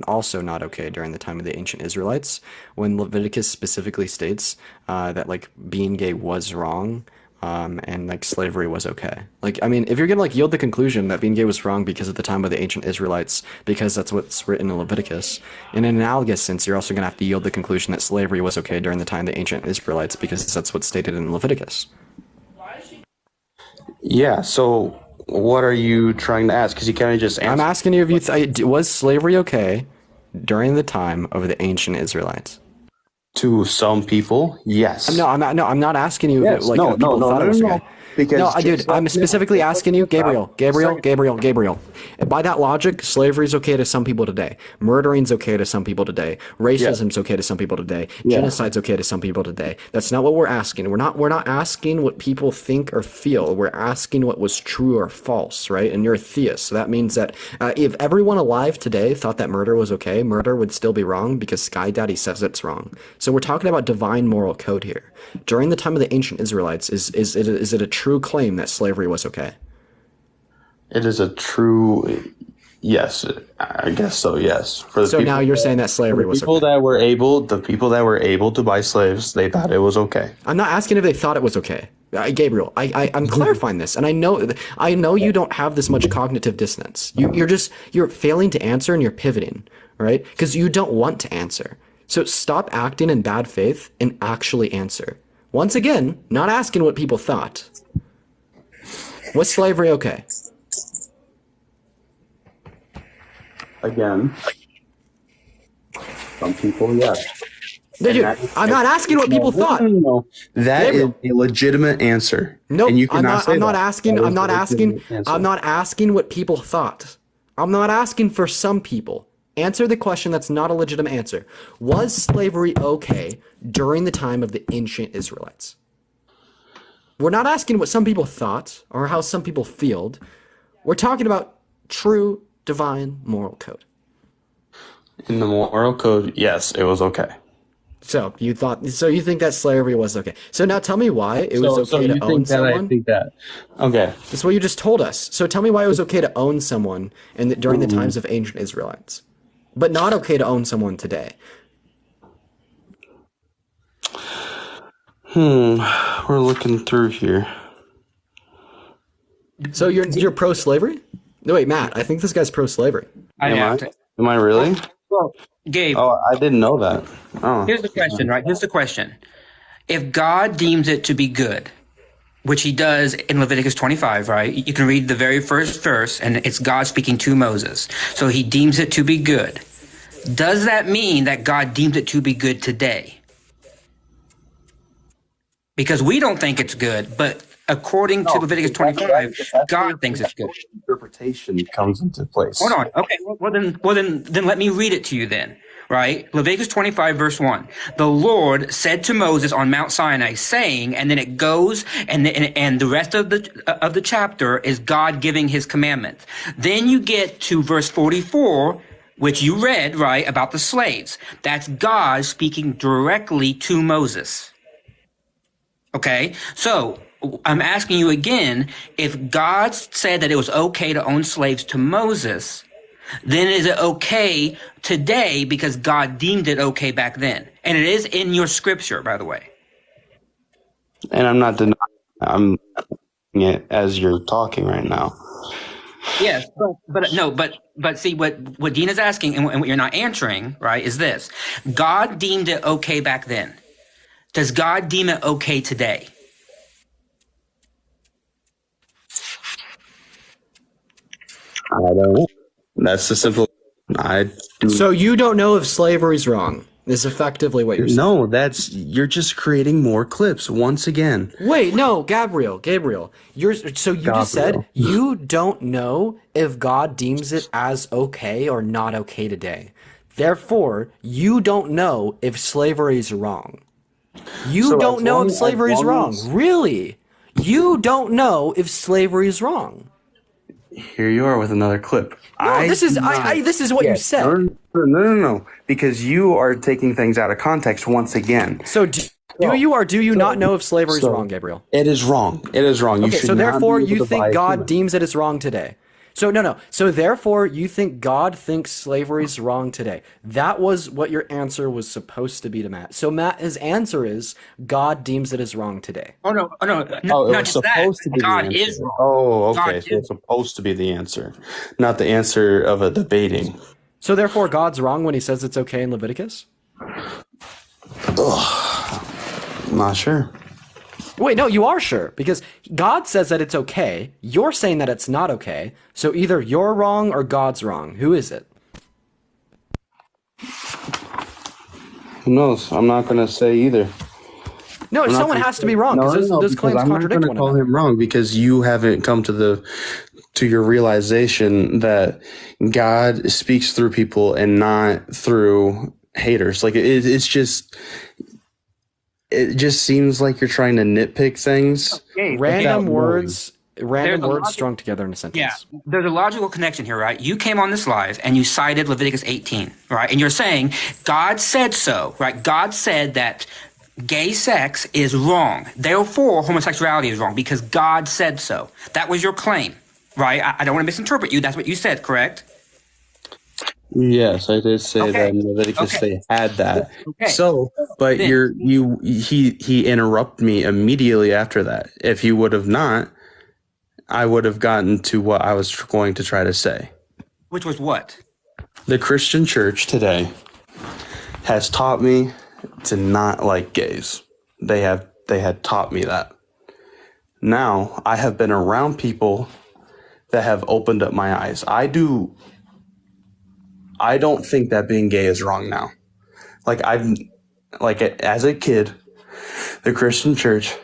also not okay during the time of the ancient Israelites, when Leviticus specifically states that like being gay was wrong, and like slavery was okay? Like, I mean, if you're gonna like yield the conclusion that being gay was wrong because of the time of the ancient Israelites, because that's what's written in Leviticus, in an analogous sense, you're also gonna have to yield the conclusion that slavery was okay during the time of the ancient Israelites because that's what's stated in Leviticus. Yeah, so what are you trying to ask? Because you kind of just answered. I'm asking you if was slavery okay during the time of the ancient Israelites? To some people, yes. No, I'm not. No, I'm not asking you Yes, if like no, if people no, thought no, it was no, okay. no. Because Dude, I'm specifically asking you, Gabriel. By that logic, slavery is okay to some people today. Murdering's okay to some people today. Racism's okay to some people today. Yeah. Genocide's okay to some people today. That's not what we're asking. We're not asking what people think or feel. We're asking what was true or false, right? And you're a theist, so that means that if everyone alive today thought that murder was okay, murder would still be wrong because Sky Daddy says it's wrong. So we're talking about divine moral code here. During the time of the ancient Israelites, is it a true claim that slavery was okay? It is a true, yes, I guess so. Yes. For the So now you're saying that slavery was okay. The people that were able to buy slaves, they thought it was okay. I'm not asking if they thought it was okay. Gabriel, I'm clarifying this, and I know you don't have this much cognitive dissonance. You're failing to answer and you're pivoting, right? Because you don't want to answer. So stop acting in bad faith and actually answer. Once again, not asking what people thought. Was slavery okay? Again, some people, yes. Dude, I'm not asking what people thought. No. That is a legitimate answer. No, and you I'm cannot not asking what people thought. I'm not asking for some people. Answer the question that's not a legitimate answer. Was slavery okay during the time of the ancient Israelites? We're not asking what some people thought or how some people feel. We're talking about true divine moral code. In the moral code, yes, it was okay. So you think that slavery was okay. So now tell me why it was okay to own someone. I think that. Okay. That's what you just told us. So tell me why it was okay to own someone during the times of ancient Israelites, but not okay to own someone today. We're looking through here. So you're pro-slavery? No, wait, Matt. I think this guy's pro-slavery. Am I really? Well, Gabe. Oh, I didn't know that. Oh. Here's the question, right? Here's the question. If God deems it to be good, which he does in Leviticus 25, right? You can read the very first verse, and it's God speaking to Moses. So he deems it to be good. Does that mean that God deems it to be good today? Because we don't think it's good, but according to Leviticus 25, God thinks it's good. Interpretation comes into place. Hold on. Okay. Well then let me read it to you then. Right? Leviticus 25 verse 1. The Lord said to Moses on Mount Sinai, saying, and then it goes, and the rest of the chapter is God giving his commandments. Then you get to verse 44, which you read, right, about the slaves. That's God speaking directly to Moses. Okay? So I'm asking you again, if God said that it was okay to own slaves to Moses, then is it okay today because God deemed it okay back then? And it is in your scripture, by the way. And I'm not denying, I'm doing it as you're talking right now. Yes, but see what Dean is asking and what you're not answering, right, is this. God deemed it okay back then. Does God deem it okay today? I don't know. That's the simple. I do. So you don't know if slavery's wrong. Is effectively what you're saying. No, you're just creating more clips once again. Wait, no, Gabriel, you just said you don't know if God deems it as okay or not okay today. Therefore, you don't know if slavery is wrong. You don't know if slavery is wrong. Really? You don't know if slavery is wrong. Here you are with another clip. No, this is what you said. No. Because you are taking things out of context once again. So do you or do you not know if slavery is wrong, Gabriel? It is wrong. It is wrong. Okay, so therefore you think God deems it as wrong today. So no. So therefore you think God thinks slavery is wrong today. That was what your answer was supposed to be to Matt. So Matt, his answer is God deems it as wrong today. It was supposed to be God the answer. is wrong. Oh, okay. So it's supposed to be the answer, not the answer of a debating. So therefore God's wrong when he says it's okay in Leviticus? Not sure. Wait, no, you are sure, because God says that it's okay. You're saying that it's not okay. So either you're wrong or God's wrong. Who is it? Who knows? I'm not going to say either. No, someone has to be wrong, because those claims contradict one another. I'm not going to call him wrong because you haven't come to your realization that God speaks through people and not through haters. Like it just seems like you're trying to nitpick things. Random words strung together in a sentence. Yeah, there's a logical connection here, right? You came on this live and you cited Leviticus 18, right? And you're saying God said so, right? God said that gay sex is wrong. Therefore, homosexuality is wrong because God said so. That was your claim, right? I don't want to misinterpret you. That's what you said, correct? Yes, I did say that in Leviticus they had that. So, but he interrupted me immediately after that. If he would have not, I would have gotten to what I was going to try to say. Which was what? The Christian church today has taught me to not like gays. They had taught me that. Now, I have been around people that have opened up my eyes. I don't think that being gay is wrong now. As a kid, the Christian church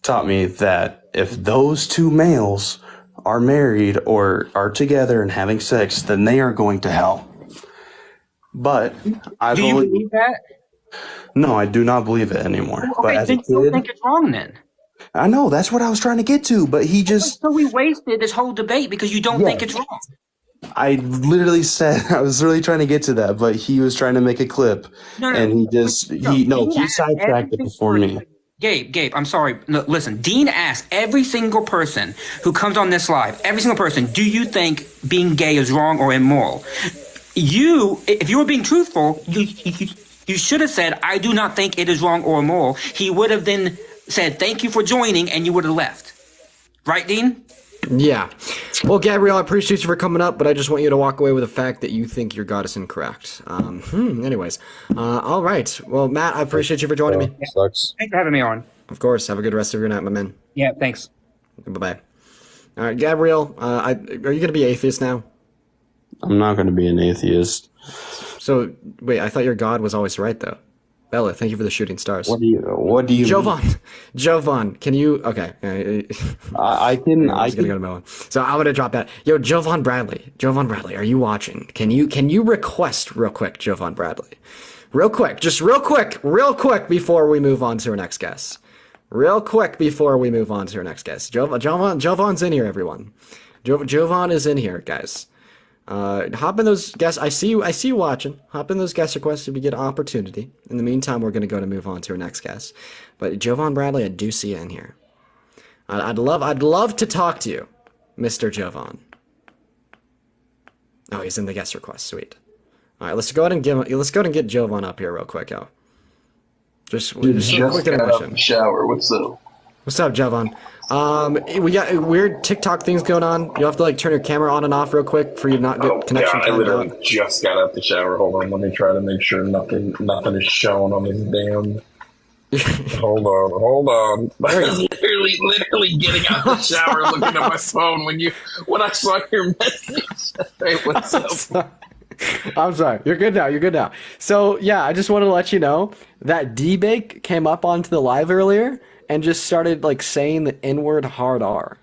taught me that if those two males are married or are together and having sex, then they are going to hell. But do you believe that? No, I do not believe it anymore. Okay, but as then a kid, you don't think it's wrong then? I know, that's what I was trying to get to, but he just... So we wasted this whole debate because you don't think it's wrong. I literally said, I was really trying to get to that, but he was trying to make a clip, and he sidetracked it before me. Gabe, I'm sorry. No, listen, Dean asked every single person who comes on this live, every single person, do you think being gay is wrong or immoral? If you were being truthful, you should have said, I do not think it is wrong or immoral. He would have then said, thank you for joining, and you would have left. Right, Dean? Yeah. Well, Gabriel, I appreciate you for coming up, but I just want you to walk away with the fact that you think your God is incorrect. Anyways. All right. Well, Matt, I appreciate you for joining me. Sucks. Thanks for having me on. Of course. Have a good rest of your night, my man. Yeah, thanks. Bye-bye. All right, Gabriel, are you going to be atheist now? I'm not going to be an atheist. So, wait, I thought your God was always right, though. Bella, thank you for the shooting stars. What do you Jovan, can you... Okay. I can... I'm going to go to Melon. So I'm going to drop that. Yo, Jovan Bradley, are you watching? Can you request real quick, Jovan Bradley? Real quick before we move on to our next guest. Jovan's in here, everyone. Jovan is in here, guys. Hop in those guests. I see you watching. Hop in those guest requests if you get an opportunity. In the meantime, we're going to move on to our next guest. But Jovan Bradley, I do see you in here. I'd love to talk to you, Mr. Jovan. Oh, he's in the guest request. Sweet. All right, let's go ahead and get Jovan up here real quick, yo. Just a quick intermission. Shower. What's up? What's up, Jovan? We got weird TikTok things going on. You'll have to turn your camera on and off real quick for you to not get connection. Yeah, I literally just got out the shower. Hold on, let me try to make sure nothing is showing on this damn. Hold on. I was literally getting out the shower, looking at my phone when I saw your message. Hey, what's up? I'm sorry. You're good now. You're good now. So yeah, I just wanted to let you know that D-Bake came up onto the live earlier and just started like saying the N-word hard R.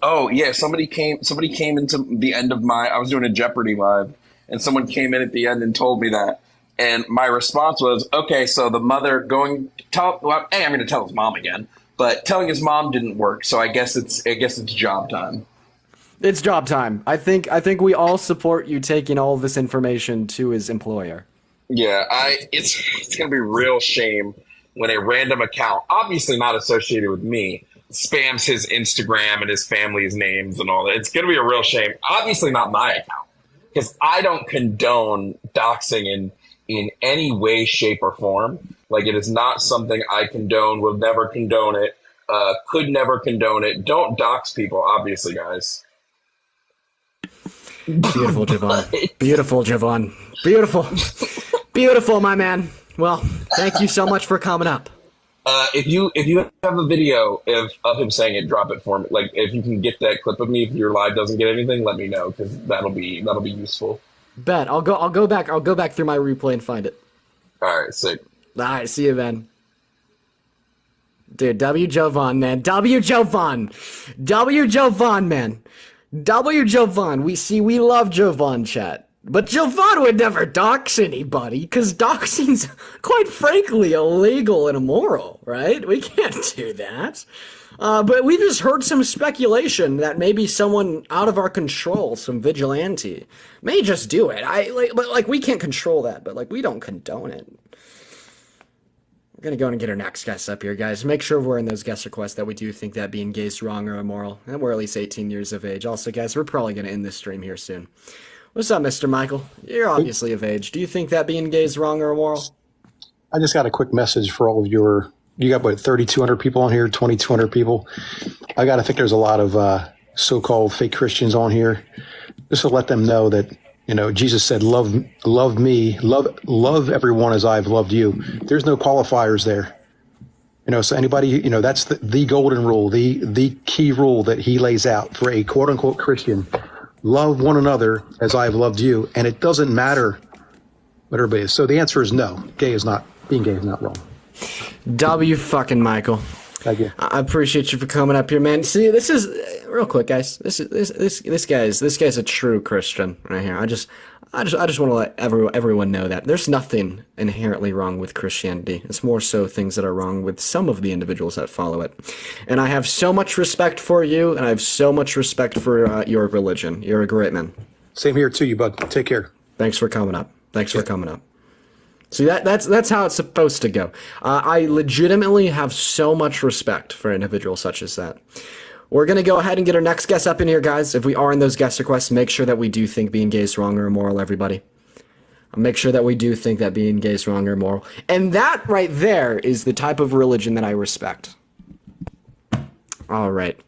Oh yeah, somebody came. Somebody came into the end of my. I was doing a Jeopardy live, and someone came in at the end and told me that. And my response was, okay, so the mother going tell. Well, hey, I'm going to tell his mom again, but telling his mom didn't work. So I guess it's job time. It's job time. I think we all support you taking all of this information to his employer. Yeah, it's gonna be a real shame when a random account, obviously not associated with me, spams his Instagram and his family's names and all that. It's gonna be a real shame. Obviously not my account, because I don't condone doxing in any way, shape, or form. Like it is not something I condone. Will never condone it. Could never condone it. Don't dox people, obviously, guys. Beautiful, Jovan. Beautiful, Jovan. Beautiful. Beautiful, my man. Well, thank you so much for coming up. If you have a video of him saying it, drop it for me. Like if you can get that clip of me, if your live doesn't get anything, let me know because that'll be useful. Bet. I'll go back through my replay and find it. All right, sick. All right, see you, Ben. Dude, W Jovan, man. W Jovan. W Jovan, man. W Jovan. We love Jovan chat. But Jovan would never dox anybody, because doxing's, quite frankly, illegal and immoral, right? We can't do that. But we just heard some speculation that maybe someone out of our control, some vigilante, may just do it. But we can't control that, but we don't condone it. We're gonna go and get our next guest up here, guys. Make sure we're in those guest requests that we do think that being gay is wrong or immoral, and we're at least 18 years of age. Also, guys, we're probably gonna end this stream here soon. What's up, Mr. Michael? You're obviously of age. Do you think that being gay is wrong or immoral? I just got a quick message for all of you got what, 3,200 people on here, 2,200 people. I got to think there's a lot of so-called fake Christians on here. Just to let them know that, Jesus said, love me, love everyone as I've loved you. There's no qualifiers there. So anybody, that's the golden rule, the key rule that he lays out for a quote unquote Christian. Love one another as I've loved you. And it doesn't matter what everybody is. So the answer is no. Being gay is not wrong. W fucking Michael. Thank you. I appreciate you for coming up here, man. See, this is real quick, guys. This guy's a true Christian right here. I just want to let everyone know that there's nothing inherently wrong with Christianity. It's more so things that are wrong with some of the individuals that follow it. And I have so much respect for you, and I have so much respect for your religion. You're a great man. Same here to you, bud. Take care. Thanks for coming up. See, that's how it's supposed to go. I legitimately have so much respect for individuals such as that. We're going to go ahead and get our next guest up in here, guys. If we are in those guest requests, make sure that we do think being gay is wrong or immoral, everybody. Make sure that we do think that being gay is wrong or immoral. And that right there is the type of religion that I respect. All right.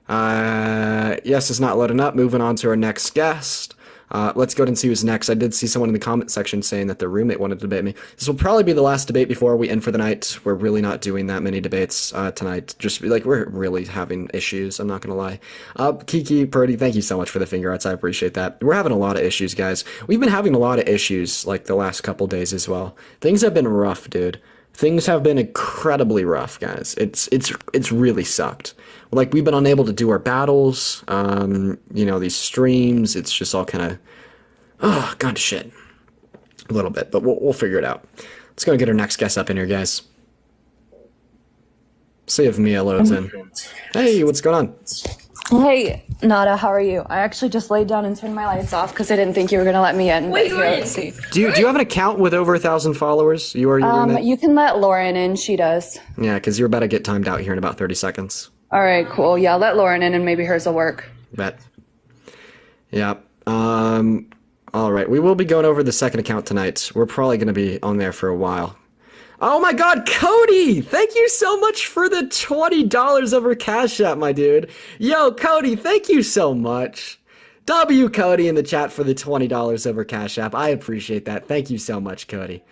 Yes, it's not loading up. Moving on to our next guest. Let's go ahead and see who's next. I did see someone in the comment section saying that their roommate wanted to debate me. This will probably be the last debate before we end for the night. We're really not doing that many debates tonight. Just we're really having issues. I'm not gonna lie. Kiki, Purdy, thank you so much for the finger arts. I appreciate that. We're having a lot of issues, guys. We've been having a lot of issues the last couple days as well. Things have been rough, dude. Things have been incredibly rough, guys. It's really sucked. We've been unable to do our battles, these streams. It's just all kind of, gone to shit a little bit, but we'll figure it out. Let's go get our next guest up in here, guys. See if Mia loads in. Hey, what's going on? Hey, Nada, how are you? I actually just laid down and turned my lights off because I didn't think you were gonna let me in. Wait, let's see. Do you have an account with over 1,000 followers? You are your roommate? You can let Lauren in. She does. Yeah, because you're about to get timed out here in about 30 seconds. All right, cool. Yeah, let Lauren in and maybe hers will work. Bet. Yeah. All right. We will be going over the second account tonight. We're probably going to be on there for a while. Oh my God, Cody! Thank you so much for the $20 over Cash App, my dude. Yo, Cody, thank you so much. W Cody in the chat for the $20 over Cash App. I appreciate that. Thank you so much, Cody.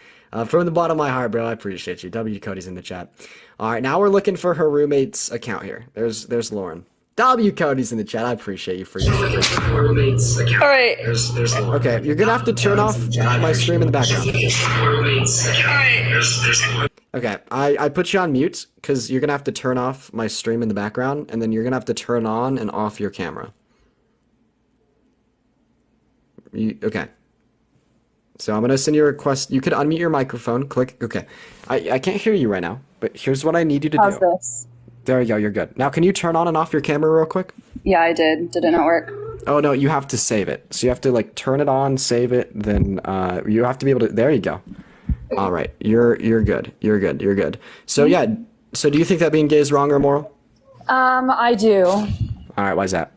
From the bottom of my heart, bro, I appreciate you. W Cody's in the chat. All right, now we're looking for her roommate's account here. There's Lauren. W Cody's in the chat. I appreciate you for your support. All right. Okay, you're gonna have to turn off my stream in the background. Okay, I put you on mute because you're gonna have to turn off my stream in the background, and then you're gonna have to turn on and off your camera. Okay. So I'm gonna send you a request. You could unmute your microphone. Click. Okay. I can't hear you right now, but here's what I need you to How's do. this? There you go. You're good. Now, can you turn on and off your camera real quick? Yeah, I did. Did it not work? Oh no, you have to save it. So you have to like turn it on, save it, then you have to be able to. There you go. All right, you're good. You're good. You're good. So yeah. So do you think that being gay is wrong or immoral? I do. All right. Why is that?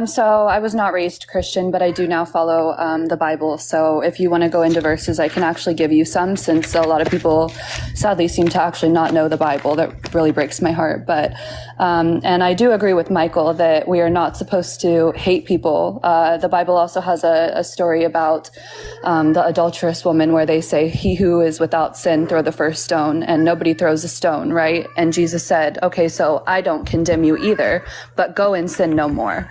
So I was not raised Christian, but I do now follow the Bible. So if you want to go into verses, I can actually give you some, since a lot of people sadly seem to actually not know the Bible. That really breaks my heart. But and I do agree with Michael that we are not supposed to hate people. The Bible also has a story about the adulterous woman where they say, "He who is without sin, throw the first stone," and nobody throws a stone, right? And Jesus said, "Okay, so I don't condemn you either, but go and sin no more."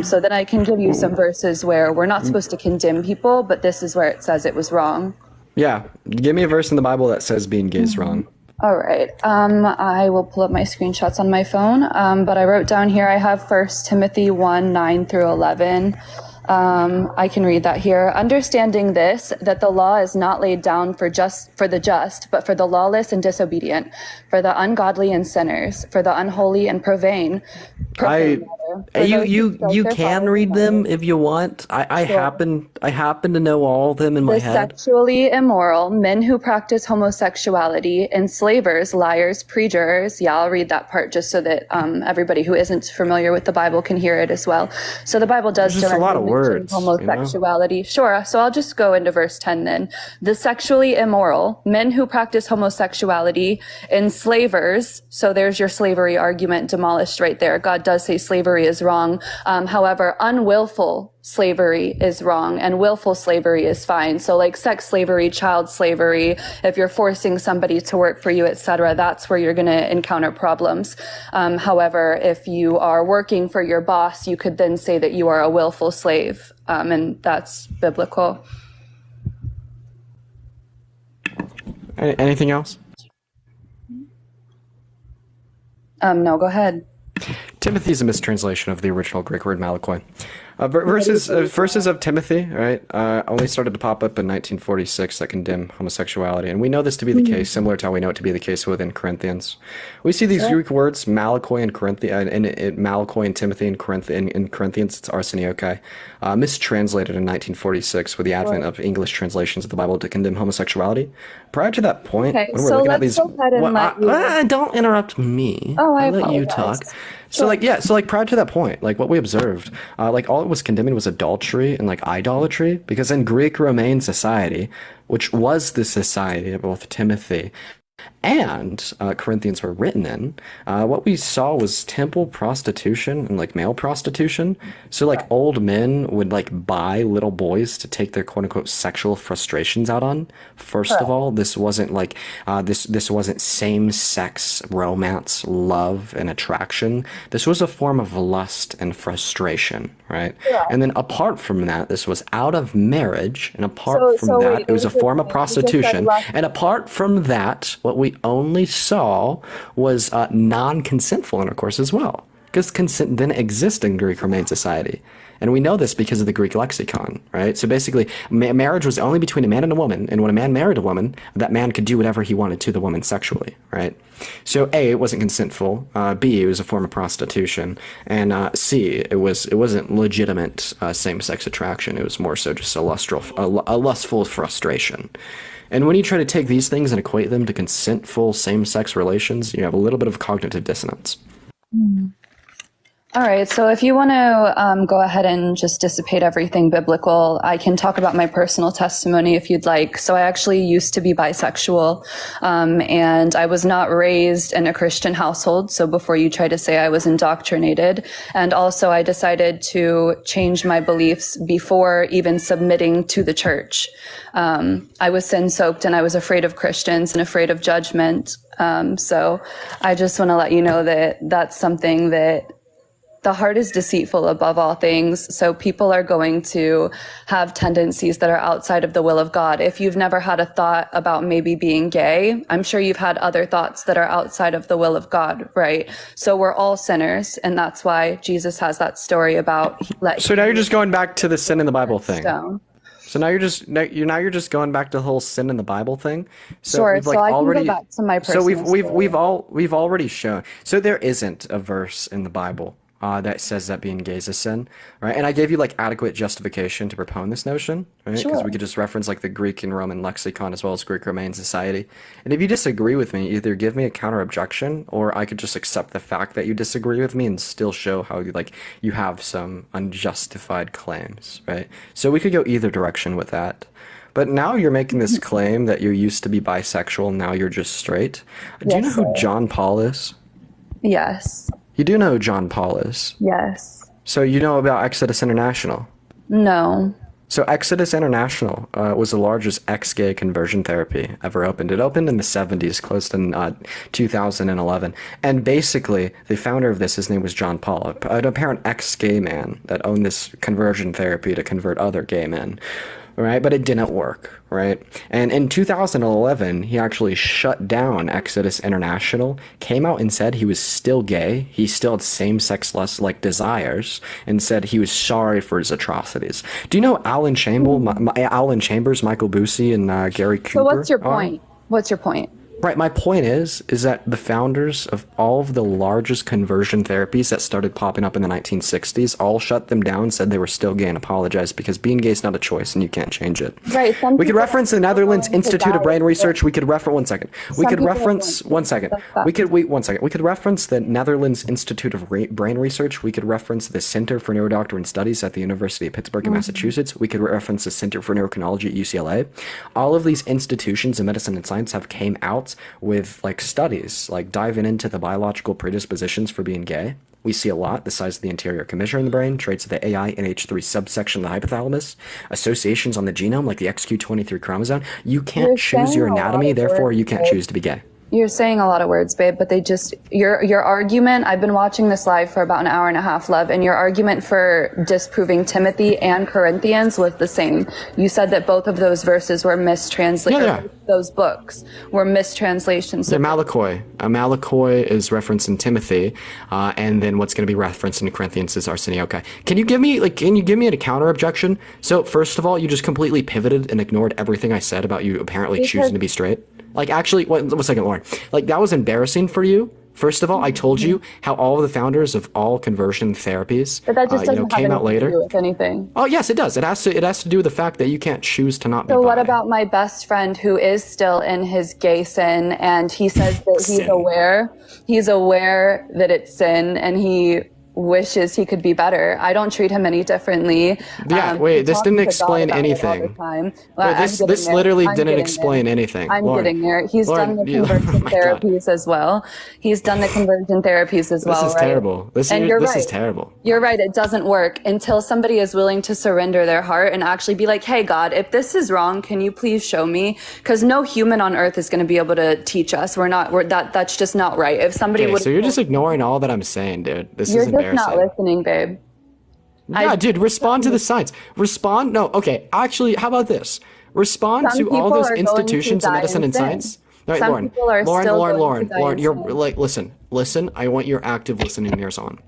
So then I can give you some verses where we're not supposed to condemn people, but this is where it says it was wrong. Yeah, give me a verse in the Bible that says being gay is wrong. All right. I will pull up my screenshots on my phone, but I wrote down here, I have 1 Timothy 1:9-11. I can read that here. "Understanding this, that the law is not laid down for the just, but for the lawless and disobedient, for the ungodly and sinners, for the unholy and profane." You can read them if you want. I happen to know all of them in my The head. sexually immoral, men who practice homosexuality, enslavers, liars, perjurers. Yeah, I'll read that part just so that everybody who isn't familiar with the Bible can hear it as well. So the Bible does There's just a lot of mention words, homosexuality. Sure. So I'll just go into verse 10 then. "The sexually immoral, men who practice homosexuality, enslavers." So there's your slavery argument demolished right there. God does say slavery is wrong. However, unwillful slavery is wrong and willful slavery is fine. So like sex slavery, child slavery, if you're forcing somebody to work for you, etc., that's where you're going to encounter problems. However, if you are working for your boss, you could then say that you are a willful slave, and that's biblical. Anything else? No, go ahead. Timothy is a mistranslation of the original Greek word malakoi. Verses of Timothy, right, only started to pop up in 1946 that condemn homosexuality. And we know this to be the case, similar to how we know it to be the case within Corinthians. We see these Greek words, malakoi and malakoi and Timothy in Corinthians, it's arseniokai, mistranslated in 1946 with the advent of English translations of the Bible to condemn homosexuality. Prior to that point, Okay, when we're so looking at let's these... go ahead and let you... don't interrupt me. Oh, I let you apologize. talk. So prior to that point, like what we observed, like all it was condemning was adultery and like idolatry, because in Greek Roman society, which was the society of both Timothy and Corinthians were written in, what we saw was temple prostitution and like male prostitution. So like old men would like buy little boys to take their quote unquote sexual frustrations out on. First of all, this wasn't like this wasn't same sex romance, love, and attraction. This was a form of lust and frustration, right? Yeah. And then apart from that, this was out of marriage, and apart from that, it was a form of prostitution. And apart from that, what we only saw was non-consentful intercourse as well, because consent didn't exist in Greek Roman society. And we know this because of the Greek lexicon, right? So basically, marriage was only between a man and a woman, and when a man married a woman, that man could do whatever he wanted to the woman sexually, right? So A, it wasn't consentful. B, it was a form of prostitution, and C, it wasn't legitimate same-sex attraction. It was more so just a lustful frustration. And when you try to take these things and equate them to consentful same-sex relations, you have a little bit of cognitive dissonance. All right, so if you want to go ahead and just dissipate everything biblical, I can talk about my personal testimony if you'd like. So I actually used to be bisexual, and I was not raised in a Christian household. So before you try to say I was indoctrinated, and also I decided to change my beliefs before even submitting to the church. I was sin-soaked and I was afraid of Christians and afraid of judgment. So I just want to let you know that that's something that the heart is deceitful above all things. So people are going to have tendencies that are outside of the will of God. If you've never had a thought about maybe being gay, I'm sure you've had other thoughts that are outside of the will of God, right? So we're all sinners. And that's why Jesus has that story about So now you're just going back to the sin in the Bible thing. stone. So now you're just going back to the whole sin in the Bible thing. So Sure. we've So like I can already go back to my so personal story. we've already shown. So there isn't a verse in the Bible that says that being gay is a sin, right? And I gave you like adequate justification to propone this notion, right? Because Sure. we could just reference like the Greek and Roman lexicon as well as Greek-Roman society. And if you disagree with me, either give me a counter objection, or I could just accept the fact that you disagree with me and still show how you have some unjustified claims, right? So we could go either direction with that. But now you're making this claim that you used to be bisexual, now you're just straight. Do you know Yes, who sir. John Paul is? Yes. You do know who John Paul is. Yes. So you know about Exodus International. No. So Exodus International was the largest ex-gay conversion therapy ever opened. It opened in the 70s, closed in 2011. And basically, the founder of this, his name was John Paul, an apparent ex-gay man that owned this conversion therapy to convert other gay men. Right, but it didn't work, right? And in 2011, he actually shut down Exodus International, came out and said he was still gay, he still had same-sex lust like desires, and said he was sorry for his atrocities. Do you know Alan Chambers, Michael Boosie, and Gary Cooper? So what's your are? point? What's your point? Right, my point is that the founders of all of the largest conversion therapies that started popping up in the 1960s all shut them down, said they were still gay, and apologized because being gay is not a choice and you can't change it. Right. We could reference the Netherlands Institute of Brain Research. We could reference one second. We could reference one second. We could wait 1 second. We could reference the Netherlands Institute of Brain Research. We could reference the Center for Neurodoctrine Studies at the University of Pittsburgh in Massachusetts. We could reference the Center for Neurochronology at UCLA. All of these institutions in medicine and science have came out with like studies, like diving into the biological predispositions for being gay. We see a lot: the size of the anterior commissure in the brain, traits of the AINH3 subsection of the hypothalamus, associations on the genome like the XQ23 chromosome. You can't You're choose your saying a lot anatomy, of therefore words, you can't babe. choose to be gay. You're saying a lot of words, babe, but they just, your argument, I've been watching this live for about an hour and a half, love, and your argument for disproving Timothy and Corinthians was the same. You said that both of those verses were mistranslated. Yeah. Those books were mistranslations. The Malakoi. Malakoi is referenced in Timothy, and then what's going to be referenced in Corinthians is Arseniokai. Can you give me a counter objection? So first of all, you just completely pivoted and ignored everything I said about you apparently choosing to be straight. Like, actually, one second, Lauren. Like, that was embarrassing for you. First of all, I told you how all of the founders of all conversion therapies, But that just doesn't came have out anything later. to do with anything. Oh, yes, it does. It has to do with the fact that you can't choose to not be So bi. what about my best friend who is still in his gay sin, and he says that he's aware that it's sin, and he wishes he could be better. I don't treat him any differently. Yeah, He wait, this talks didn't to God explain about it all the anything. time. Wait, this literally didn't explain anything. I'm Lauren, getting there. He's Lauren, done the you- conversion oh my God. therapies as well. He's done the conversion therapies as well, This is right? terrible. This And is you're this right. is terrible. You're right. It doesn't work until somebody is willing to surrender their heart and actually be like, hey, God, if this is wrong, can you please show me? Because no human on earth is going to be able to teach us. That's just not right. If somebody Okay, would, so you're just ignoring all that I'm saying, dude. This you're is just embarrassing. not listening, babe. Yeah, dude, respond to the science. Respond. No, okay. Actually, how about this? Respond Some to all people those are going to institutions in die medicine in and sin. science. All right, Some Lauren. people are still going to die Lauren, in you're sin. like, listen. I want your active listening ears on.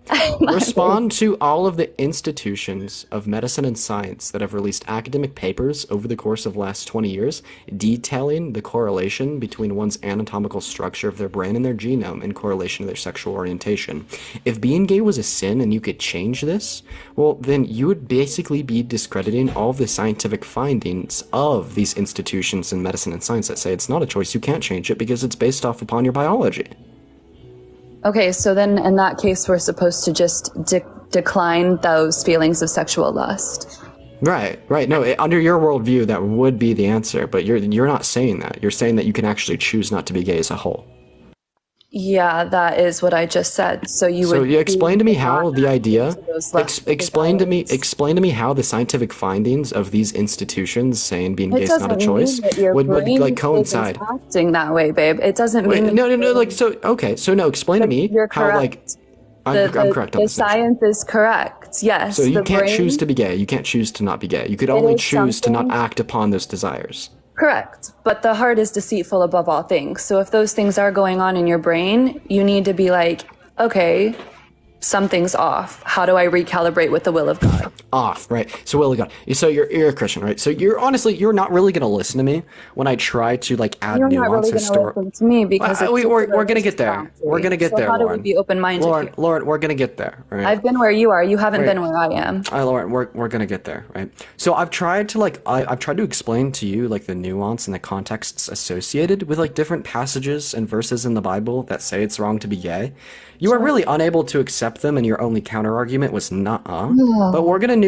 Respond to all of the institutions of medicine and science that have released academic papers over the course of the last 20 years detailing the correlation between one's anatomical structure of their brain and their genome in correlation to their sexual orientation. If being gay was a sin and you could change this, well, then you would basically be discrediting all of the scientific findings of these institutions in medicine and science that say it's not a choice, you can't change it because it's based off upon your biology. Okay, so then in that case, we're supposed to just decline those feelings of sexual lust. Right. No, under your worldview, that would be the answer, but you're not saying that. You're saying that you can actually choose not to be gay as a whole. Yeah, that is what I just said. So you would. Explain to me how the idea. those Explain to me how the scientific findings of these institutions saying being gay It is not a doesn't choice mean that your would brain like coincide. is acting that way, babe. It doesn't Wait, mean. no. Like, so okay. So no. Explain to me You're how like. correct. I'm correct on the this notion. science is correct. Yes. So you the can't brain, choose to be gay. You can't choose to not be gay. You could it only is choose to not something. act upon those desires. Correct. But the heart is deceitful above all things. So if those things are going on in your brain, you need to be like, okay, something's off. How do I recalibrate with the will of God? Off, right? So will of God. So you're a Christian, right? So you're not really gonna listen to me when I try to like add You're not nuance really and going to listen to me because it's we're gonna get there. We're gonna get so there, how do we Lauren. be open-minded here? Lauren, we're gonna get there, right? I've been where you are. You haven't Right. been where I am. Lauren, we're gonna get there, right? So I've tried to I've tried to explain to you like the nuance and the contexts associated with like different passages and verses in the Bible that say it's wrong to be gay. You are really unable to accept them, and your only counter argument was "nuh-uh." No. But we're gonna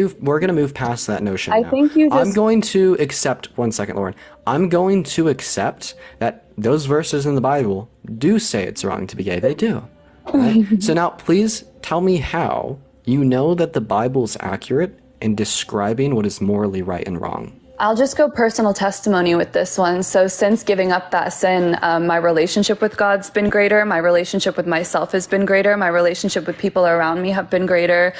move past that notion. I now. think you I'm just- going to accept. One second, Lauren. I'm going to accept that those verses in the Bible do say it's wrong to be gay. They do. Right? So now, please tell me how you know that the Bible is accurate in describing what is morally right and wrong. I'll just go personal testimony with this one. So since giving up that sin, my relationship with God's been greater. My relationship with myself has been greater. My relationship with people around me have been greater.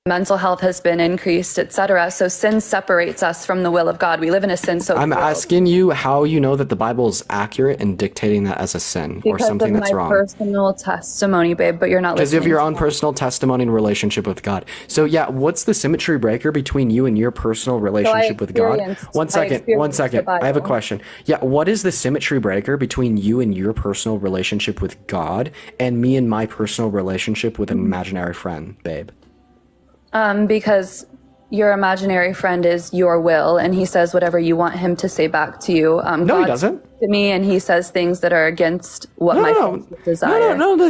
Mental health has been increased, etc. So sin separates us from the will of God. We live in a sin-soaked I'm world. asking you how you know that the Bible is accurate in dictating that as a sin or Because something of that's my wrong. personal testimony, babe, but you're not Because listening. of your own personal testimony and relationship with God. So yeah, what's the symmetry breaker between you and your personal relationship with God? One second. I have a question. Yeah, what is the symmetry breaker between you and your personal relationship with God and me and my personal relationship with an imaginary friend, babe? Because your imaginary friend is your will, and he says whatever you want him to say back to you. No, God he doesn't. To me, and he says things that are against what my friends would desire. No, the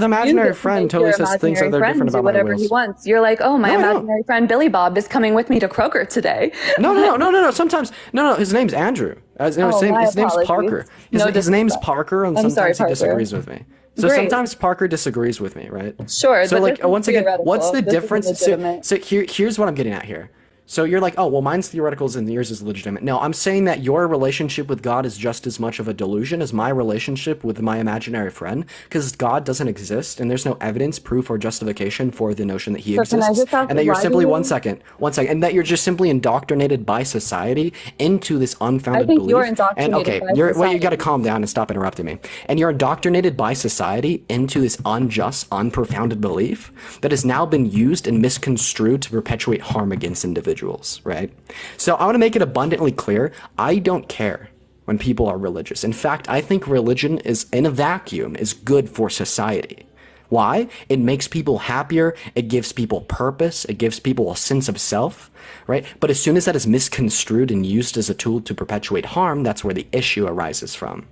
imaginary You friend get to totally make your says things that are imaginary different friend do about my whatever he wills. wants. You're like, oh, my No, I don't. imaginary friend Billy Bob is coming with me to Kroger today. No. Sometimes, no. His name's Andrew. His Oh, my name's apologies. Parker. No His name's disrespect. Parker, and I'm sorry, sometimes he Parker. disagrees with me. So Great. sometimes Parker disagrees with me, right? Sure, So but like this is once again, what's the theoretical. This isn't difference? legitimate. So here's what I'm getting at here. So you're like, oh, well, mine's theoretical and yours is legitimate. No, I'm saying that your relationship with God is just as much of a delusion as my relationship with my imaginary friend, because God doesn't exist and there's no evidence, proof, or justification for the notion that he So can I exists. just ask, And that you're why do simply, you- one second, and that you're just simply indoctrinated by society into this unfounded I think belief. you're And indoctrinated okay, by well, you society. got to calm down and stop interrupting me. And you're indoctrinated by society into this unjust, unprofounded belief that has now been used and misconstrued to perpetuate harm against individuals, right? So I want to make it abundantly clear, I don't care when people are religious. In fact, I think religion is, in a vacuum, is good for society. Why? It makes people happier, it gives people purpose, it gives people a sense of self, right? But as soon as that is misconstrued and used as a tool to perpetuate harm, that's where the issue arises from.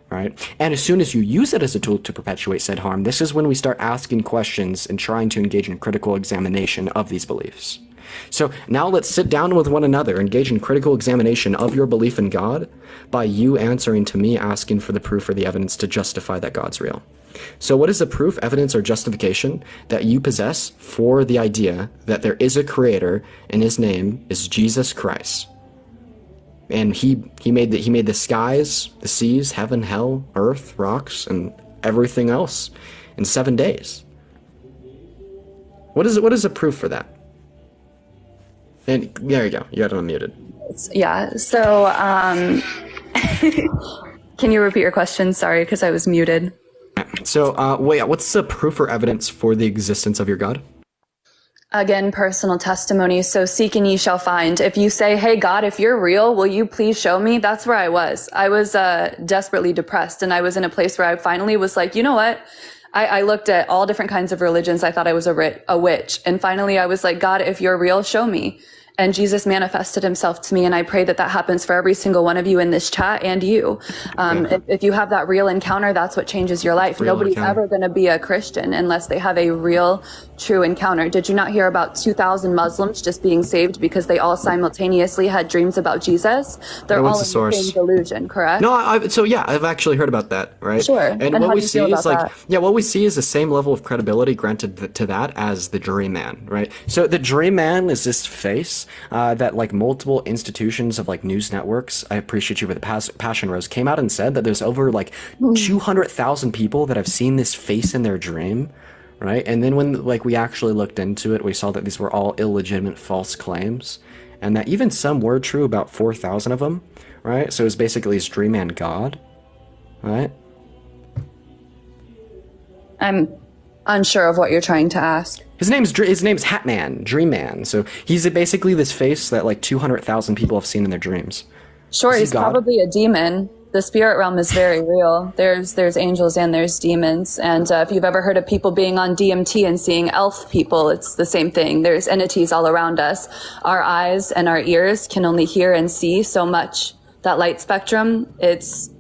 Right? And as soon as you use it as a tool to perpetuate said harm, this is when we start asking questions and trying to engage in critical examination of these beliefs. So now let's sit down with one another, engage in critical examination of your belief in God by you answering to me, asking for the proof or the evidence to justify that God's real. So what is the proof, evidence, or justification that you possess for the idea that there is a creator and his name is Jesus Christ? And he made the skies, the seas, heaven, hell, earth, rocks, and everything else in 7 days. What is the proof for that? And there you go. You got it unmuted. Yeah. So, can you repeat your question? Sorry, because I was muted. So, what's the proof or evidence for the existence of your God? Again, personal testimony. So seek and ye shall find. If you say, hey, God, if you're real, will you please show me? That's where I was. I was desperately depressed. And I was in a place where I finally was like, you know what? I looked at all different kinds of religions. I thought I was a witch. And finally, I was like, God, if you're real, show me. And Jesus manifested himself to me. And I pray that that happens for every single one of you in this chat and you. If you have that real encounter, that's what changes your life. Real Nobody's encounter. ever going to be a Christian unless they have a real, true encounter. Did you not hear about 2,000 Muslims just being saved because they all simultaneously had dreams about Jesus? They're What's all the in the source? same delusion, correct? No, I've actually heard about that, right? Sure. And And what how we do you see feel is about that? what we see is the same level of credibility granted to that as the Dream Man, right? So the Dream Man is this face that like multiple institutions of like news networks, I appreciate you for the Passion Rose, came out and said that there's over like 200,000 people that have seen this face in their dream, right? And then when like we actually looked into it, we saw that these were all illegitimate false claims, and that even some were true, about 4,000 of them, right? So it was basically his dream man God, right? I'm unsure of what you're trying to ask. His name's Hatman, Dream Man. So he's basically this face that like 200,000 people have seen in their dreams. Sure, Is he he's God? probably a demon. The spirit realm is very real. There's angels and there's demons. And if you've ever heard of people being on DMT and seeing elf people, it's the same thing. There's entities all around us. Our eyes and our ears can only hear and see so much. That light spectrum,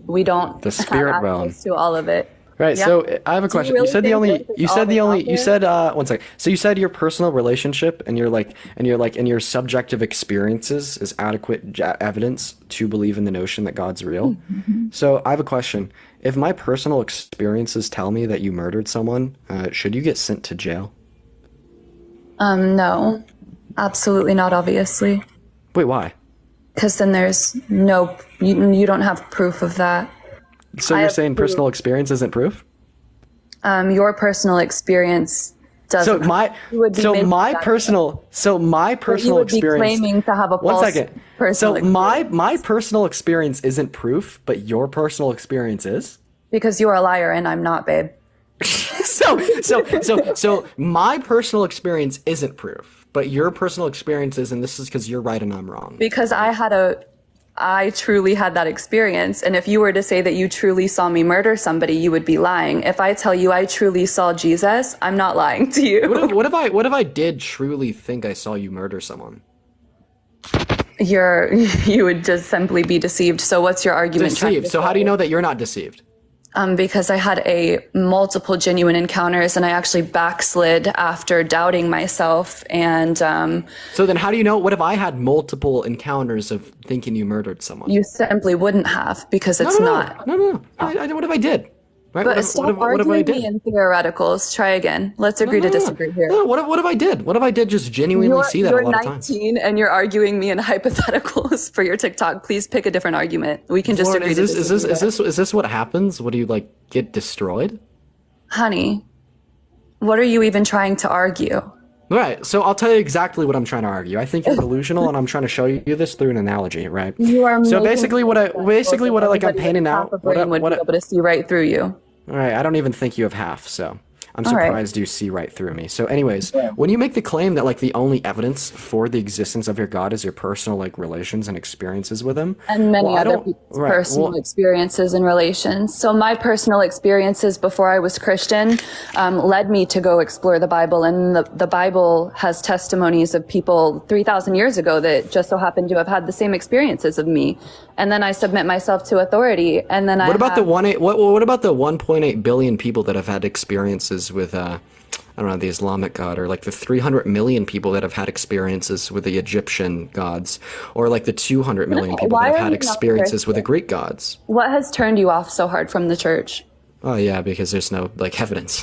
we don't The spirit have realm. access to all of it. Right. Yeah. So I have a Do you question. really You said the think only. this is You all said the that's only. out You there? said one second. So you said your personal relationship and your subjective experiences is adequate evidence to believe in the notion that God's real. So I have a question. If my personal experiences tell me that you murdered someone, should you get sent to jail? No, absolutely not, obviously. Wait, why? Because then there's you don't have proof of that. So I you're have saying proof. personal experience isn't proof? Your personal experience doesn't. you would be making that But you would be experience. claiming to have a One false second. personal So my personal experience isn't proof, but your personal experience is. because you're a liar and I'm not, babe. So my personal experience isn't proof, but your personal experience is, and this is because you're right and I'm wrong. Because I truly had that experience. And if you were to say that you truly saw me murder somebody, you would be lying. If I tell you I truly saw Jesus, I'm not lying to you. What if I did truly think I saw you murder someone? You would just simply be deceived. So what's your argument? trying Deceived. to So how do you say? know that you're not deceived? Because I had multiple genuine encounters and I actually backslid after doubting myself. And So then how do you know? What if I had multiple encounters of thinking you murdered someone? you simply wouldn't have because it's not. No. What if I did? Right? But What stop if I arguing did? me in theoreticals. Try again. Let's agree to disagree here. No, what if I did? What if I did just genuinely see that a You're lot of times? 19 and you're arguing me in hypotheticals for your TikTok. Please pick a different argument. We can just Lauren, agree to disagree. is this what happens? What do you like get destroyed? Honey, what are you even trying to argue? Right. So I'll tell you exactly what I'm trying to argue. I think you're delusional, and I'm trying to show you this through an analogy, right? You are So making basically, what I like, I'm everybody painting with out. half a brain would be able to see right through you. All right, I don't even think you have half, so I'm All right. surprised you see right through me. So anyways, when you make the claim that like the only evidence for the existence of your God is your personal like relations and experiences with him, And many well, I other don't- people's right, personal well- experiences and relations. So my personal experiences before I was Christian led me to go explore the Bible. And the Bible has testimonies of people 3,000 years ago that just so happened to have had the same experiences of me. And then I submit myself to authority. And then What about the have- 1.8 billion people that have had experiences with I don't know, the Islamic God, or like the 300 million people that have had experiences with the Egyptian gods, or like the 200 million people Why that have are had you not experiences with the Christian? Greek gods? What has turned you off so hard from the church? Oh yeah, because there's no like evidence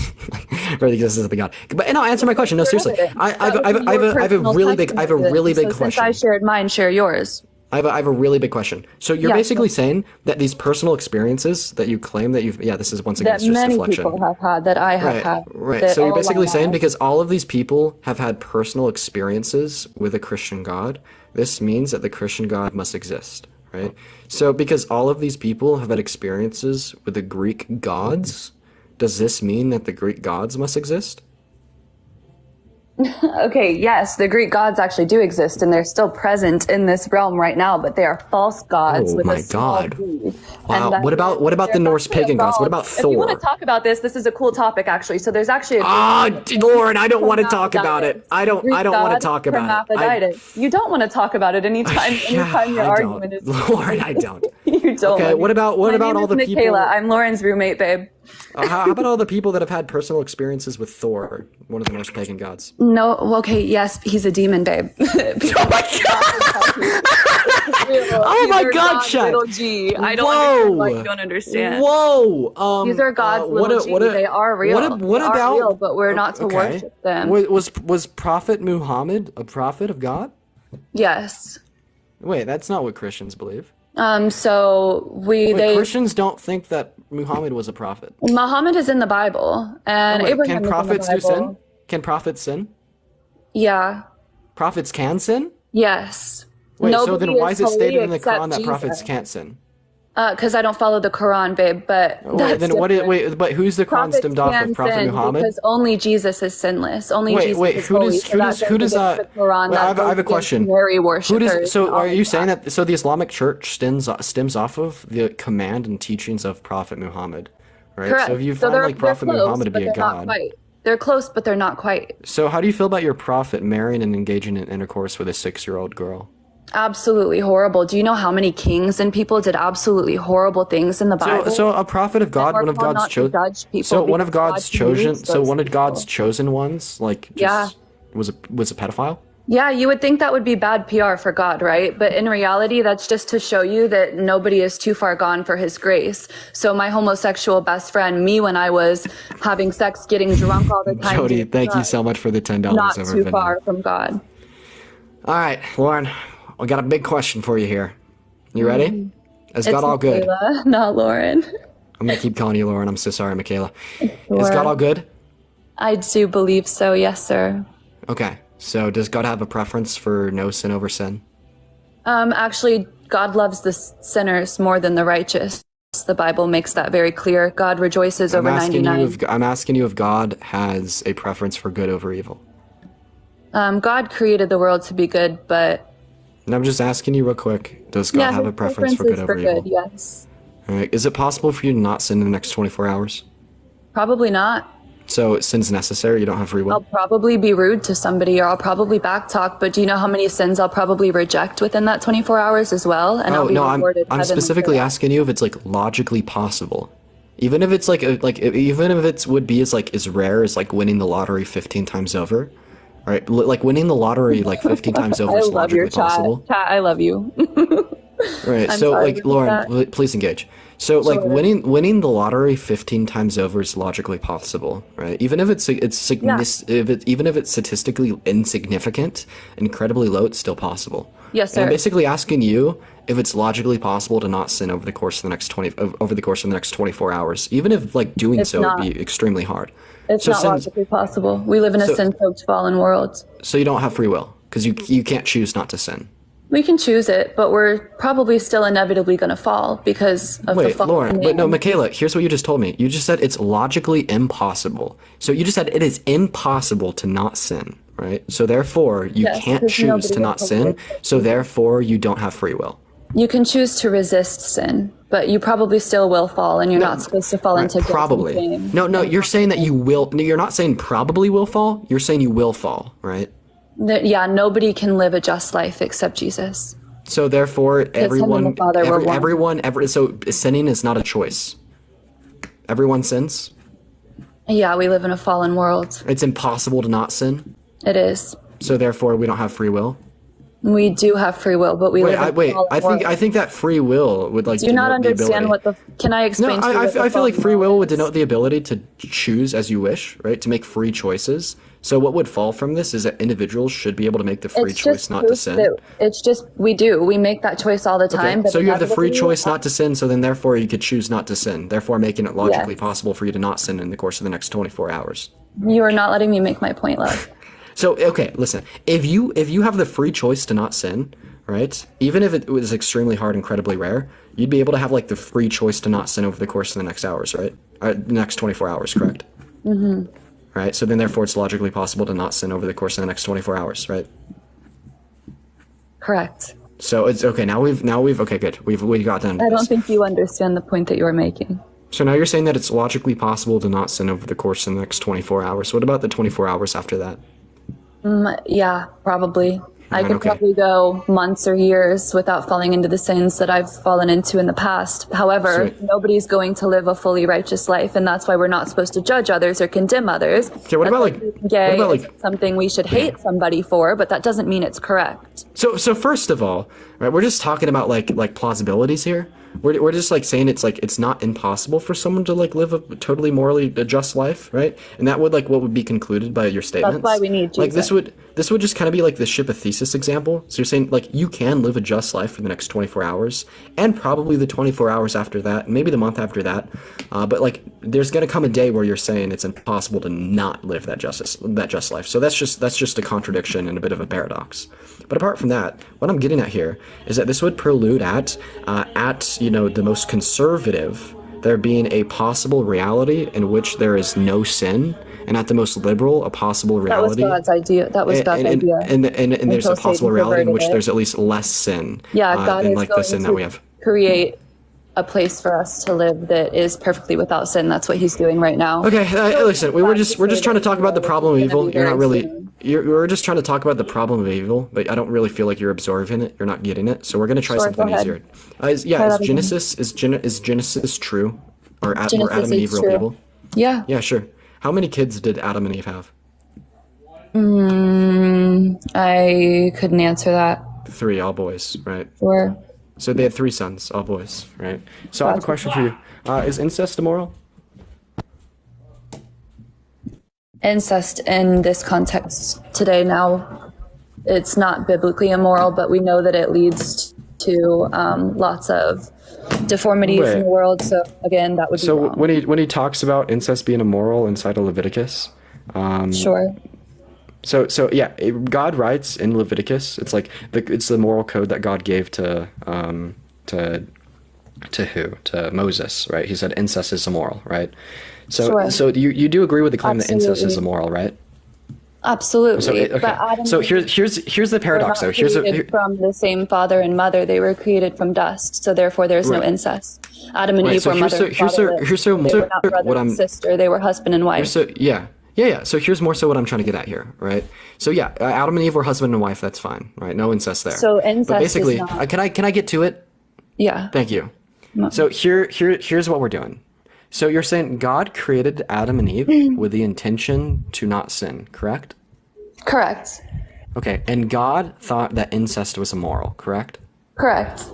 for the existence of the God. But and I'll answer my question. No, seriously, I have a really big Since question. I shared mine, share yours. I have a really big question. So you're Yeah, basically saying that these personal experiences that you claim that you've, this is once again, That it's just many deflection. people have had, that I have had. Right. that So you're all basically line saying up. because all of these people have had personal experiences with a Christian God, this means that the Christian God must exist, right? So because all of these people have had experiences with the Greek gods, does this mean that the Greek gods must exist? Okay, yes, the Greek gods actually do exist and they're still present in this realm right now, but they are false gods Oh with my a small God. g. Wow. And What about the they're Norse actually pagan gods? What about If you want Thor? to talk about this is a cool topic actually. So there's actually Lauren, I don't want to talk about it. I don't want to talk about it. Hermaphroditus. You don't want to talk about it anytime your I don't. argument is Lauren, I don't. you don't. Okay, what about My name all is the Michaela. people? I'm Lauren's roommate, babe. How about all the people that have had personal experiences with Thor, one of the Norse pagan gods? No, okay, yes, he's a demon, babe. Oh my god! Oh my God, Shaq. Little G. I don't Whoa. understand why you don't understand. Whoa! These are God's little G. They are real. What They are about? real, but we're not to okay. worship them. Was Prophet Muhammad a prophet of God? Yes. Wait, that's not what Christians believe. So Christians don't think that Muhammad was a prophet. Muhammad is in the Bible, and Abraham can prophets is in the Bible. do sin? Can prophets sin? Yeah. Prophets can sin? Yes. Wait, so Nobody then why is it holy stated in the except Quran that prophets Jesus. can't sin? Because I don't follow the Quran, babe. But Wait, then what? But who's the Quran prophets stemmed off can of? Prophet sin Muhammad? because only Jesus is sinless. Only Jesus is holy. Who does the Quran wait, that I have a question. Mary Who worshippers. does? So and are all you of saying that. that? So the Islamic Church stems off of the command and teachings of Prophet Muhammad, right? Correct. So if you find like Prophet close, Muhammad to but be a they're not god, quite. They're close, but they're not quite. so how do you feel about your prophet marrying and engaging in intercourse with a 6-year-old girl? Absolutely horrible. Do you know how many kings and people did absolutely horrible things in the Bible? So a prophet of God, one of God's chosen. So one of God's chosen. So one of God's chosen ones, like just was a pedophile. Yeah, you would think that would be bad PR for God, right? But in reality, that's just to show you that nobody is too far gone for his grace. So my homosexual best friend, me when I was having sex, getting drunk all the time. Jody, thank you so much for the $10 Not over too video. far from God. All right, Lauren, I got a big question for you here. You ready? Is God all good? Michaela, not Lauren. I'm gonna keep calling you Lauren. I'm so sorry, Michaela. Is Sure. God all good? I do believe so, yes, sir. Okay. So does God have a preference for no sin over sin? Actually, God loves the sinners more than the righteous. The Bible makes that very clear. God rejoices over 99. I'm asking you if God has a preference for good over evil. God created the world to be good, but And I'm just asking you real quick. Does God have a his preference for preference good is over evil? yes. All right. Is it possible for you to not sin in the next 24 hours? Probably not. So sin's necessary. You don't have free will. I'll probably be rude to somebody or I'll probably backtalk, but do you know how many sins I'll probably reject within that 24 hours as well? And I'll be rewarded I'm heavenly specifically for that. asking you if it's like logically possible. Even if it's even if it's would be as rare as like winning the lottery 15 times over. All right, like winning the lottery like 15 times over I is love your logically possible. chat. I love you. Right. I'm So sorry like about Lauren, that. please engage. So like Sure. winning the lottery 15 times over is logically possible, right? Even if even if it's statistically insignificant, incredibly low, it's still possible. Yes, And I'm sir. basically asking you if it's logically possible to not sin over the course of the next 24 hours, even if like doing It's so not. would be extremely hard. It's So not sin- logically possible. We live in a So- sin-soaked fallen world. So you don't have free will because you can't choose not to sin. We can choose it, but we're probably still inevitably going to fall because of the Wait, fall. Lauren, but no, Michaela, here's what you just told me. You just said it's logically impossible. So you just said it is impossible to not sin, right? So therefore, you Yes, can't because choose nobody to not will sin. avoid So therefore, you don't have free will. You can choose to resist sin, but you probably still will fall, and you're not supposed to fall into guilt and Probably. shame. No, you're saying that you will. No, you're not saying probably will fall. You're saying you will fall, right? Yeah, nobody can live a just life except Jesus. So therefore, him and everyone, the Father were one. so sinning is not a choice. Everyone sins. Yeah, we live in a fallen world. It's impossible to not sin. It is. So therefore, we don't have free will. We do have free will, but we live in a fallen world. I think that free will would like. Do you not denote the understand ability. what the? Can I explain to you? I what the feel like fallen free world will would denote the ability to choose as you wish, right? To make free choices. So what would fall from this is that individuals should be able to make the free It's choice just not to proof sin. that it's just we make that choice all the time. Okay, But so you have the free inevitably, choice not to sin, so then therefore you could choose not to sin, therefore making it logically Yes. possible for you to not sin in the course of the next 24 hours. You are not letting me make my point, love. So okay, listen. If you have the free choice to not sin, right? Even if it was extremely hard, incredibly rare, you'd be able to have like the free choice to not sin over the course of the next hours, right? The next 24 hours, correct? Mm-hmm. Right. So then therefore it's logically possible to not sin over the course of the next 24 hours, right? Correct. So it's okay. Now we've okay, good. We got done. I don't think you understand the point that you're making. So now you're saying that it's logically possible to not sin over the course of the next 24 hours. What about the 24 hours after that? Yeah, probably. I could Okay. probably go months or years without falling into the sins that I've fallen into in the past. However, Sweet. nobody's going to live a fully righteous life, and that's why we're not supposed to judge others or condemn others. Okay, what That's about, why like- being gay what about, is something we should hate somebody for, but that doesn't mean it's correct. So first of all, right, we're just talking about like plausibilities here. We're just like saying it's not impossible for someone to like live a totally morally just life, right? And that would like what would be concluded by your statements. why we need Like this Jesus. would this would just kind of be like the ship of thesis example. So you're saying like you can live a just life for the next 24 hours and probably the 24 hours after that, maybe the month after that. But like there's going to come a day where you're saying it's impossible to not live that just life. So that's just a contradiction and a bit of a paradox. But apart from that, what I'm getting at here is that this would prelude at the most conservative, there being a possible reality in which there is no sin, and at the most liberal, a possible reality. That was God's idea. That was God's idea. And there's a Until possible Satan reality in perverted which it. there's at least less sin. Yeah, God than is like the going sin to that we have. create a place for us to live that is perfectly without sin. That's what he's doing right now. Okay, listen, we're just trying to talk about the problem of evil. You're not really. We're just trying to talk about the problem of evil, but I don't really feel like you're absorbing it. You're not getting it. So we're gonna try Sure, something go ahead. easier. Try Is that again. Genesis true, or were Genesis Adam and is Eve real true. people? Yeah. Yeah, sure. How many kids did Adam and Eve have? I couldn't answer that. 3, all boys, right? Sure. So they had 3 sons, all boys, right? So I have a Gotcha. question for you. Is incest immoral? Incest in this context today now, it's not biblically immoral, but we know that it leads to lots of deformities in the Right. world. So again, that would be So wrong. when he talks about incest being immoral inside of Leviticus, Sure. So yeah, God writes in Leviticus. It's like it's the moral code that God gave to Moses, right? He said incest is immoral, right? So Sure. so you do agree with the claim that incest is Absolutely. immoral, right? Absolutely. So okay. But Adam So and Eve here's the were paradox not though. Here's created from the same father and mother. They were created from dust. So therefore, there's no Right. incest. Adam and Right, Eve so were here's mother and so- here's father. so- here's so- They were not brother what and I'm- sister. They were husband and wife. So yeah. So here's more so what I'm trying to get at here, right? So yeah, Adam and Eve were husband and wife. That's fine, right? No incest there. So incest But basically, is not. can I get to it? Yeah. Thank you. No. So here's what we're doing. So you're saying God created Adam and Eve with the intention to not sin, correct? Correct. Okay, and God thought that incest was immoral, correct? Correct.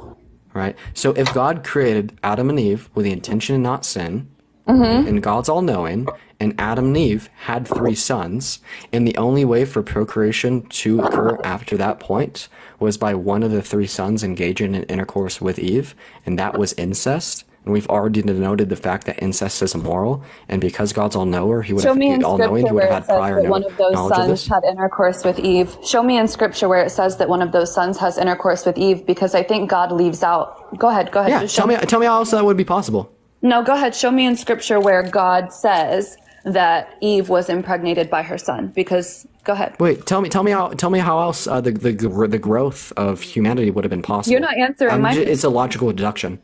Right? So if God created Adam and Eve with the intention to not sin, Mm-hmm. and God's all-knowing, and Adam and Eve had 3 sons, and the only way for procreation to occur after that point was by one of the 3 sons engaging in intercourse with Eve, and that was incest. And we've already denoted the fact that incest is immoral, and because God's all-knower, he would Show have me in all-knowing, scripture he would where have it had says prior that one of those knowledge of sons this. had intercourse with Eve. Show me in scripture where it says that one of those sons has intercourse with Eve, because I think God leaves out. Go ahead. Yeah, Just show tell me how else that would be possible. No, go ahead. Show me in scripture where God says that Eve was impregnated by her son. Because go ahead. Wait, tell me how else the growth of humanity would have been possible. You're not answering my- It's a logical deduction.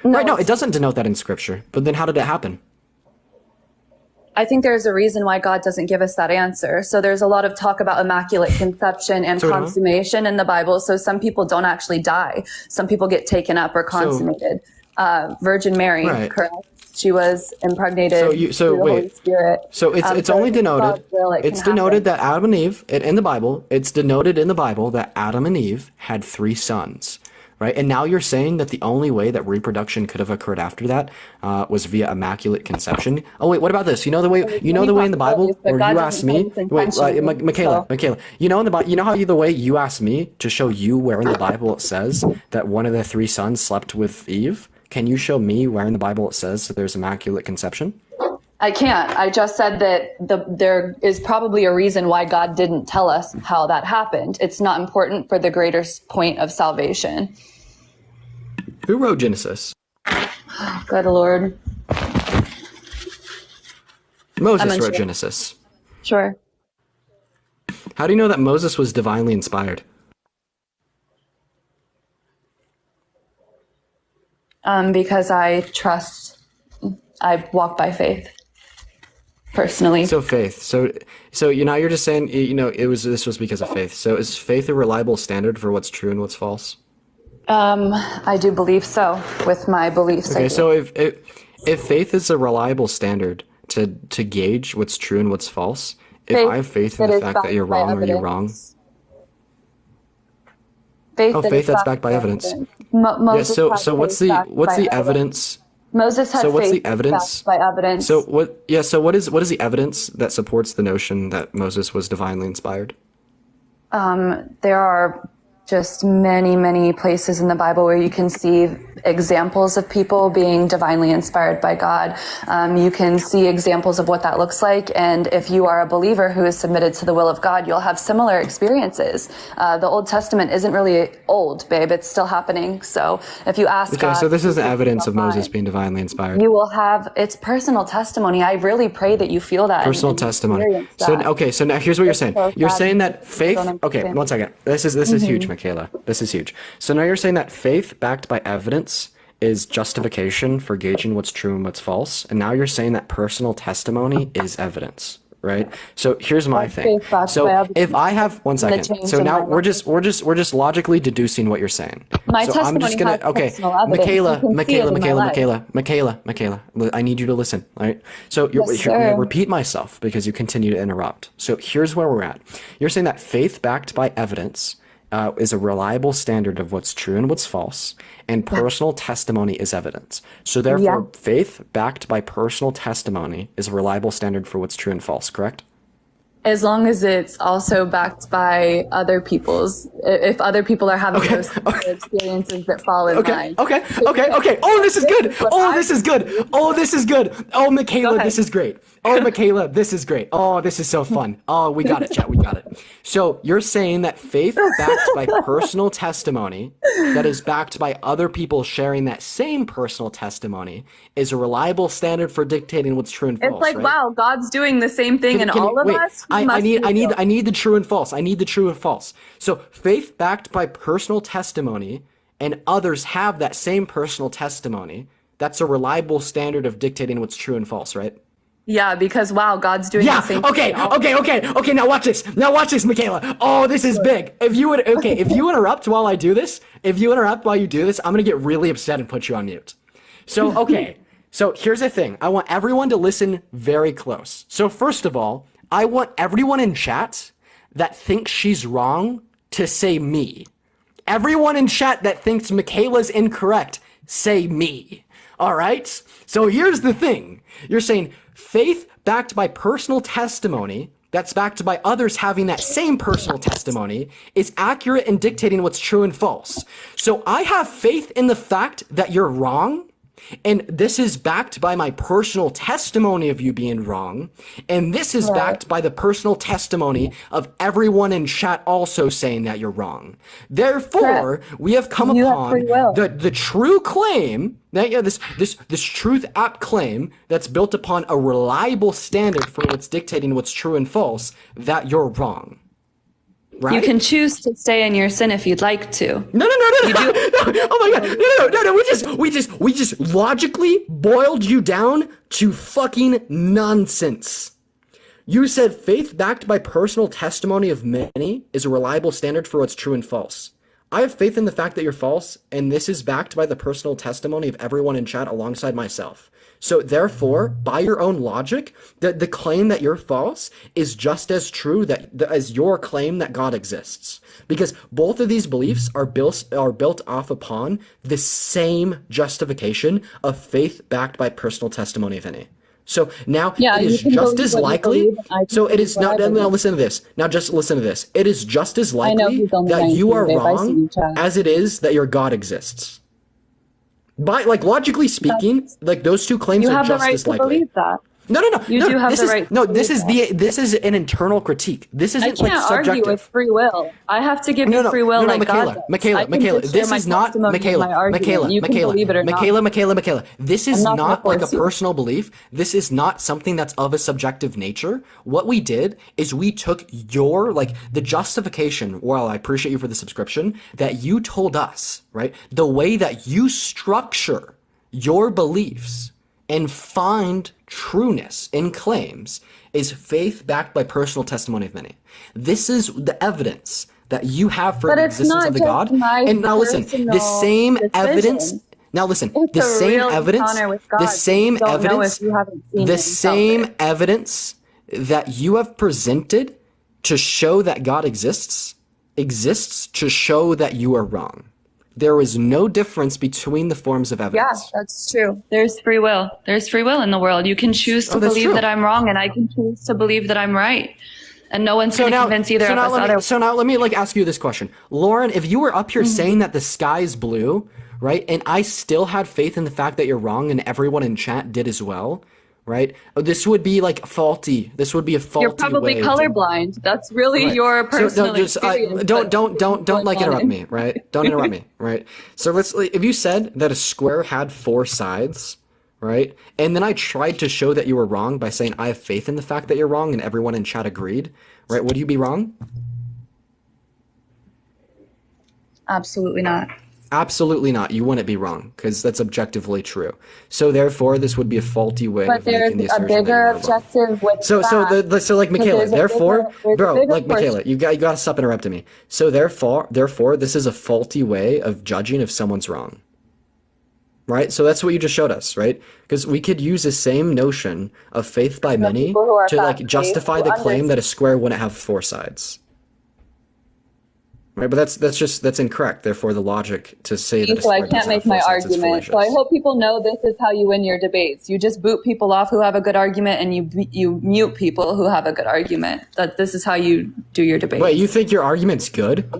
No, Right? No, it doesn't denote that in scripture. But then how did it happen? I think there's a reason why God doesn't give us that answer. So there's a lot of talk about immaculate conception and So we don't? consummation in the Bible. So some people don't actually die. Some people get taken up or consummated. Virgin Mary, Right. correct? She was impregnated through the Holy Spirit. So it's only denoted. God's will, it It's can denoted happen. that Adam and Eve in the Bible. It's denoted in the Bible that Adam and Eve had 3 sons, right? And now you're saying that the only way that reproduction could have occurred after that was via immaculate conception. Oh wait, what about this? You know the way in the Bible But where God you doesn't asked me. tell us Wait, intentionally, Michaela, so- Michaela. You know in the Bible. You know how the way you asked me to show you where in the Bible it says that one of the 3 sons slept with Eve. Can you show me where in the Bible it says that there's immaculate conception? I can't. I just said that there is probably a reason why God didn't tell us how that happened. It's not important for the greater point of salvation. Who wrote Genesis? Good Lord. Moses unsure. wrote Genesis. Sure. How do you know that Moses was divinely inspired? Because I walk by faith. Personally. So faith. So you're just saying this was because of faith. So is faith a reliable standard for what's true and what's false? I do believe so with my beliefs. I Okay, do. so if faith is a reliable standard to gauge what's true and what's false, if Faith I have faith in that the is fact that backed you're by wrong or you're evidence. wrong, Faith oh, that faith is that's backed by evidence. Yeah. Moses So had what's faith the backed what's by the evidence? Moses had So what's faith the evidence? backed by evidence. So what? Yeah. So what is the evidence that supports the notion that Moses was divinely inspired? There are just many, many places in the Bible where you can see examples of people being divinely inspired by God. You can see examples of what that looks like. And if you are a believer who is submitted to the will of God, you'll have similar experiences. The Old Testament isn't really old, babe. It's still happening. So if you ask God, so this is evidence of Moses being divinely inspired. you will have, it's personal testimony. I really pray that you feel that. Personal testimony. So now here's what you're saying. You're saying that faith. Okay, one second. This is huge, Michaela. This is huge. So now you're saying that faith backed by evidence is justification for gauging what's true and what's false, and now you're saying that personal testimony is evidence, right? So here's my thing. So if I have one second. So now we're just logically deducing what you're saying. My so testimony I'm just gonna has personal evidence. Michaela, I need you to listen, all right? So I'm gonna repeat myself because you continue to interrupt. So here's where we're at. You're saying that faith backed by evidence is a reliable standard of what's true and what's false, and personal testimony is evidence. So therefore, faith backed by personal testimony is a reliable standard for what's true and false, correct? As long as it's also backed by other people's, if other people are having those experiences that fall in line. Okay. Oh, this is good. Oh, this is good. Oh, this is good. Oh, Michaela, this is great. Oh, Michaela, this is great. Oh, this is so fun. Oh, we got it, chat. We got it. So you're saying that faith backed by personal testimony, that is backed by other people sharing that same personal testimony, is a reliable standard for dictating what's true and false. It's like, right? wow, God's doing the same thing in all of us. I need the true and false. I need the true and false. So faith backed by personal testimony, and others have that same personal testimony. That's a reliable standard of dictating what's true and false, right? Yeah, because wow, God's doing the same thing. Okay. Now watch this, Michaela. Oh, this is big. If you interrupt while I do this, I'm gonna get really upset and put you on mute. So okay. So here's the thing. I want everyone to listen very close. So first of all, I want everyone in chat that thinks she's wrong to say me. Everyone in chat that thinks Michaela's incorrect, say me. All right? So here's the thing. You're saying faith backed by personal testimony, that's backed by others having that same personal testimony, is accurate in dictating what's true and false. So I have faith in the fact that you're wrong, and this is backed by my personal testimony of you being wrong. And this is backed by the personal testimony of everyone in chat also saying that you're wrong. Therefore, we have come upon the true claim that this truth app claim that's built upon a reliable standard for what's dictating what's true and false, that you're wrong. Right? You can choose to stay in your sin if you'd like to. No. Oh my god. No. We just logically boiled you down to fucking nonsense. You said faith backed by personal testimony of many is a reliable standard for what's true and false. I have faith in the fact that you're false, and this is backed by the personal testimony of everyone in chat alongside myself. So therefore, by your own logic, the claim that you're false is just as true as your claim that God exists. Because both of these beliefs are built off upon the same justification of faith backed by personal testimony of any. So now it is just as likely. So it is now listen to this. Now just listen to this. It is just as likely that you are wrong as it is that your God exists. By logically speaking, those two claims are just as likely. You have the right to believe that. No. You do have the right. This is an internal critique. This isn't subjective. I can't argue with free will. I have to give you free will God does. Michaela, this is not Michaela. This is not like a personal belief. This is not something that's of a subjective nature. What we did is we took your the justification. Well, I appreciate you for the subscription that you told us, right? The way that you structure your beliefs and find trueness in claims is faith backed by personal testimony of many. This is the evidence that you have for the existence of the God. And now listen, the same evidence. Now listen, the same evidence that you have presented to show that God exists to show that you are wrong. There is no difference between the forms of evidence. Yeah, that's true. There's free will. There's free will in the world. You can choose to believe that I'm wrong, and I can choose to believe that I'm right. And no one's going to convince either of us otherwise. So now let me like ask you this question. Lauren, if you were up here saying that the sky is blue, right, and I still had faith in the fact that you're wrong and everyone in chat did as well, right, this would be like faulty. This would be a faulty You're probably way colorblind. That's really Right. your personal experience. Don't like interrupt me, right? Don't interrupt me, right? So if you said that a square had 4 sides, right? And then I tried to show that you were wrong by saying I have faith in the fact that you're wrong and everyone in chat agreed, right? Would you be wrong? Absolutely not. Absolutely not. You wouldn't be wrong because that's objectively true. So therefore, this would be a faulty way But of there's making the a assertion that you bigger are wrong. objective with So like Michaela, there's a therefore, bigger- bro, there's a like bigger Michaela, portion. you gotta stop interrupting me. So therefore, this is a faulty way of judging if someone's wrong. Right? So that's what you just showed us, right? Because we could use the same notion of faith by many people who are to like fact-based justify who the claim that a square wouldn't have 4 sides. Right, but that's incorrect. Therefore, the logic to say that a So I square can't doesn't have make 4 my sides is argument. fallacious. So I hope people know this is how you win your debates. You just boot people off who have a good argument, and you mute people who have a good argument. That this is how you do your debates. Wait, you think your argument's good?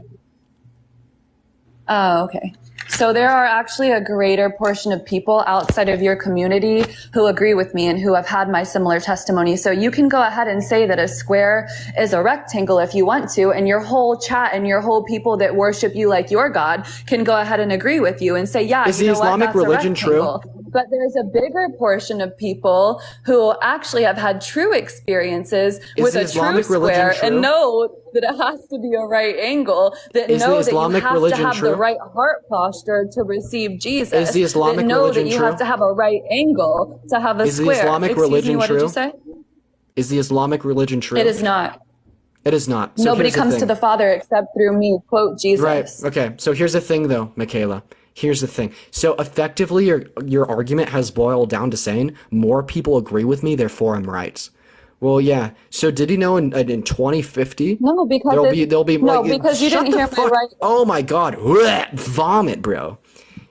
Oh, okay. So there are actually a greater portion of people outside of your community who agree with me and who have had my similar testimony. So you can go ahead and say that a square is a rectangle if you want to, and your whole chat and your whole people that worship you like your God can go ahead and agree with you and say, yeah, Is you the know what? Islamic That's a religion true? rectangle. But there's a bigger portion of people who actually have had true experiences with the a true Islamic religion square true? and know that it has to be a right angle, that Is the know that you Islamic have to religion have true? the right heart posture to receive Jesus. Is the Islamic that know religion that you true? have to have a right angle to have a Is the square. Islamic Excuse religion me, what did true? you say? Is the Islamic religion true? It is not. It is not. So Nobody here's the comes to thing. the Father except through me, quote Jesus. Right. Okay. So here's the thing, though, Michaela. Here's the thing. So effectively, your argument has boiled down to saying more people agree with me, therefore I'm right. Well, yeah. So did you know in 2050? No, because there'll be no, like, because you shut didn't the hear fuck- my right. Oh my God! Blech, vomit, bro.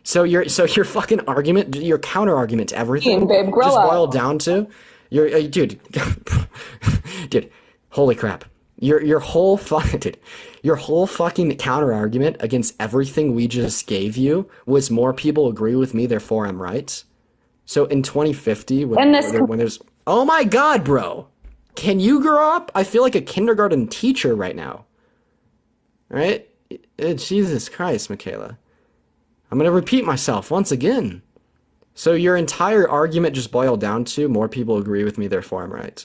So your fucking argument, your counter argument to everything, Babe, grow just up. boiled down to your dude, dude. Holy crap! Your whole fucking dude, your whole fucking counter argument against everything we just gave you was more people agree with me, therefore I'm right. So in 2050, when there's oh my God, bro, can you grow up? I feel like a kindergarten teacher right now. Right? Jesus Christ, Michaela. I'm gonna repeat myself once again. So your entire argument just boiled down to more people agree with me, therefore I'm right.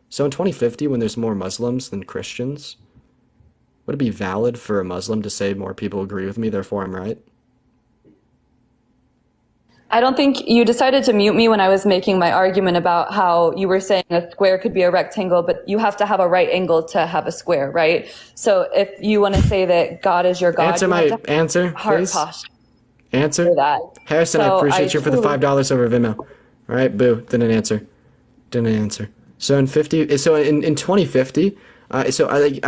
So in 2050, when there's more Muslims than Christians, would it be valid for a Muslim to say more people agree with me, therefore I'm right? I don't think you decided to mute me when I was making my argument about how you were saying a square could be a rectangle, but you have to have a right angle to have a square, right? So if you want to say that God is your God, Answer you my have to have answer, heart please. posture Answer. for that. Harrison, I So appreciate you for the truly- $5 over Vimeo. All right, boo, didn't answer. So in 2050, so I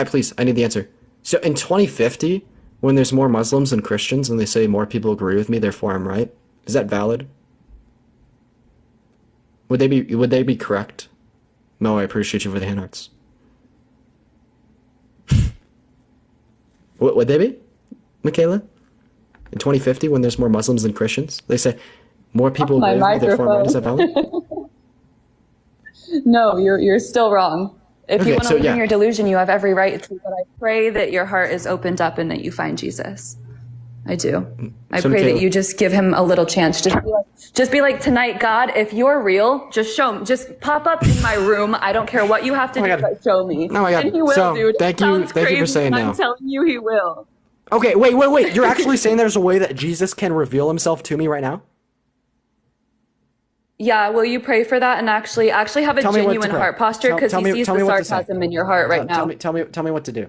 please, I need the answer. So in 2050, when there's more Muslims than Christians and they say more people agree with me, therefore I'm right, is that valid? Would they be correct? No, I appreciate you for the hand hearts. Would they be, Michaela? In 2050, when there's more Muslims than Christians, they say more people My agree with me, therefore I'm right. Is that microphone. valid? No, you're still wrong. If Okay, you want to so live in yeah. your delusion, you have every right to, but I pray that your heart is opened up and that you find Jesus. I do. I So, pray Michaela- that you just give him a little chance. Just be like, tonight, God, if you're real, just show me. Just pop up in my room. I don't care what you have to Oh my do, God. but show me. Oh my God. And he will, So, dude. It thank you sounds for crazy, saying but no. I'm telling you, he will. Okay, wait. You're actually saying there's a way that Jesus can reveal himself to me right now? Yeah, will you pray for that and actually have a Tell me what to genuine pray. heart posture? Because Tell he me- sees tell the me what to say. sarcasm in your heart right now. Tell me what to do.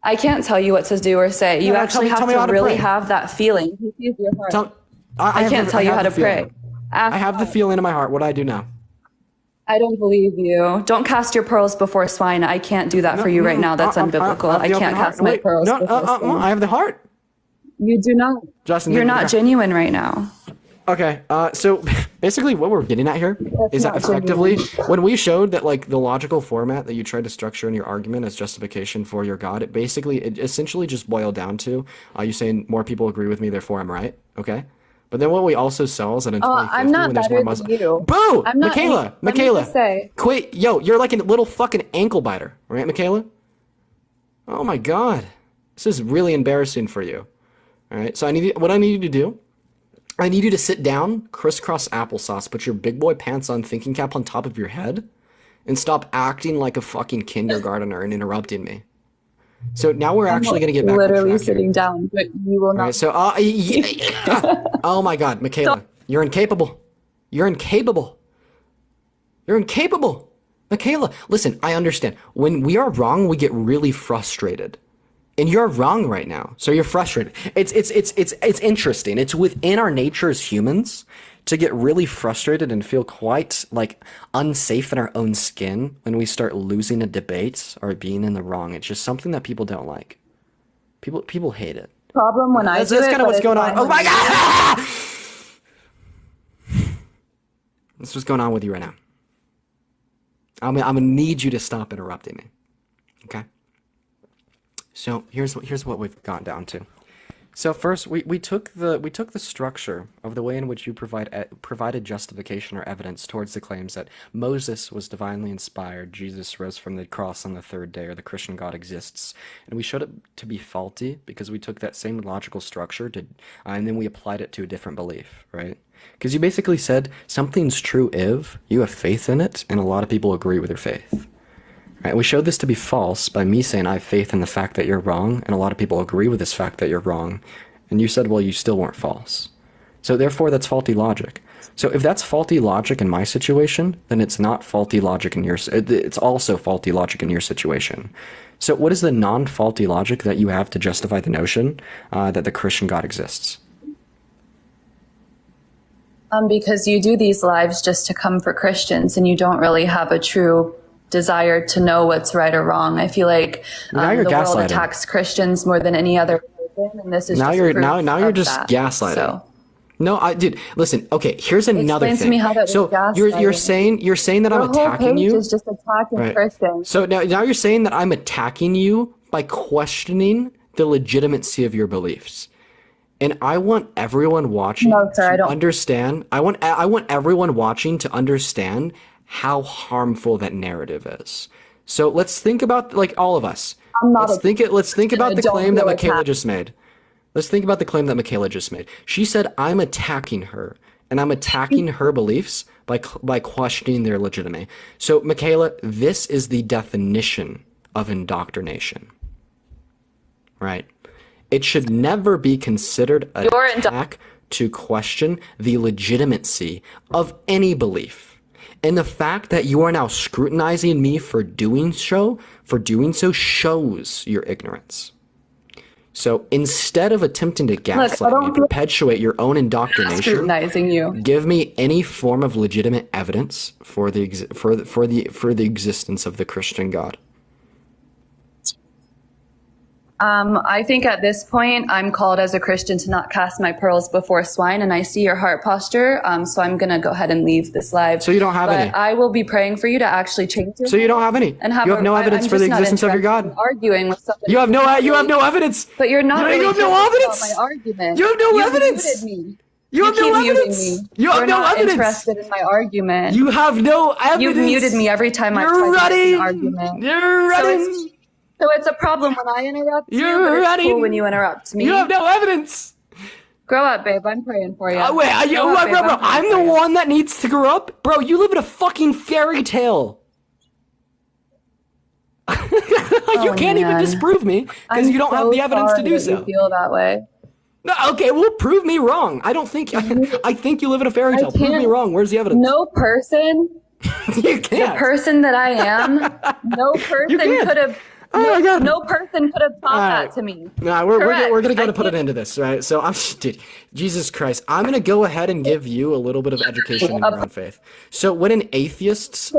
I can't tell you what to do or say. You No, actually tell have me how to to really pray. have that feeling. He sees your heart. I have can't the- tell you have how to the feeling. pray. Ask I have the feeling in my heart. What do I do now? I don't believe you. Don't cast your pearls before swine. I can't do that for you right now. That's unbiblical. I can't cast my pearls before swine. I have the heart. You do not. Justin, You're thank you not for- genuine right now. Okay, so basically what we're getting at here is that not effectively, when we showed that like the logical format that you tried to structure in your argument as justification for your God, it essentially just boiled down to you saying more people agree with me, therefore I'm right. Okay, but then what we also saw is that in Oh, 2050, I'm not when there's better more than Muslims, you. boo, I'm not. Michaela, Let me just say. quit, yo, you're like a little fucking ankle biter, right, Michaela? Oh my God, this is really embarrassing for you. All right, so what I need you to do. I need you to sit down, crisscross applesauce, put your big boy pants on, thinking cap on top of your head, and stop acting like a fucking kindergartner and interrupting me. So now we're I'm actually going to get back on literally track here. sitting down, but you will All not. right, so, oh my God, Michaela, you're incapable. You're incapable. You're incapable. Michaela, listen, I understand. When we are wrong, we get really frustrated. And you're wrong right now, so you're frustrated. It's interesting. It's within our nature as humans to get really frustrated and feel quite like unsafe in our own skin when we start losing a debate or being in the wrong. It's just something that people don't like. People hate it. Problem when I do That's it, kind of but what's it's going on. fine Oh when my you God! This is what's going on with you right now. I'm gonna need you to stop interrupting me. Okay? So here's what we've gotten down to. So first, we took the structure of the way in which you provided justification or evidence towards the claims that Moses was divinely inspired, Jesus rose from the cross on the third day, or the Christian God exists, and we showed it to be faulty because we took that same logical structure and then we applied it to a different belief, right? Because you basically said something's true if you have faith in it, and a lot of people agree with your faith. Right, we showed this to be false by me saying I have faith in the fact that you're wrong, and a lot of people agree with this fact that you're wrong, and you said, well, you still weren't false. So therefore, that's faulty logic. So if that's faulty logic in my situation, then it's not faulty logic in yours. It's also faulty logic in your situation. So what is the non-faulty logic that you have to justify the notion that the Christian God exists? Because you do these lives just to come for Christians, and you don't really have a true desire to know what's right or wrong. I feel like the world attacks Christians more than any other religion, and this is now just you're proof now you're of just that. gaslighting. So. No, dude, listen. Okay, here's another Explain thing. to me how that was So you're gaslighting. saying that Your I'm whole attacking page you. is just attacking Christians. So now you're saying that I'm attacking you by questioning the legitimacy of your beliefs. And I want everyone watching to understand. I want everyone watching to understand how harmful that narrative is. So let's think about, like, all of us. Let's think about the claim that Michaela just made. Let's think about the claim that Michaela just made. She said, I'm attacking her, and I'm attacking her beliefs by questioning their legitimacy. So, Michaela, this is the definition of indoctrination, right? It should never be considered an attack to question the legitimacy of any belief. And the fact that you are now scrutinizing me for doing so shows your ignorance. So instead of attempting to gaslight me and perpetuate your own indoctrination, Scrutinizing you. give me any form of legitimate evidence for the existence of the Christian God. I think at this point, I'm called as a Christian to not cast my pearls before swine, and I see your heart posture, so I'm going to go ahead and leave this live. So you don't have any? But I will be praying for you to actually change your So you don't have any? And have You have no evidence for the existence of your God? Arguing with somebody. You have no evidence. But you're not You really have no about evidence. my argument. You have no evidence. Muted me. You have no keep muting evidence. me. You have You're no not evidence. interested in my argument. You have no evidence. You've muted me every time I've tried to make an argument. You're running. So it's a problem when I interrupt you, You're but it's running. cool when you interrupt me. You have no evidence. Grow up, babe. I'm praying for you. Wait, bro, I'm the one that needs to grow up? Bro, you live in a fucking fairy tale. You can't even disprove me because you don't have the evidence to do so. You feel that way. No, okay, well, prove me wrong. I don't think I think you live in a fairy tale. Prove me wrong. Where's the evidence? No person. You can't. The person that I am, no person could have. No person could have taught that to me. Nah, we're gonna go I to put an can't- end to this, right? So dude, Jesus Christ, I'm gonna go ahead and give you a little bit of education in your own faith. So when an atheist,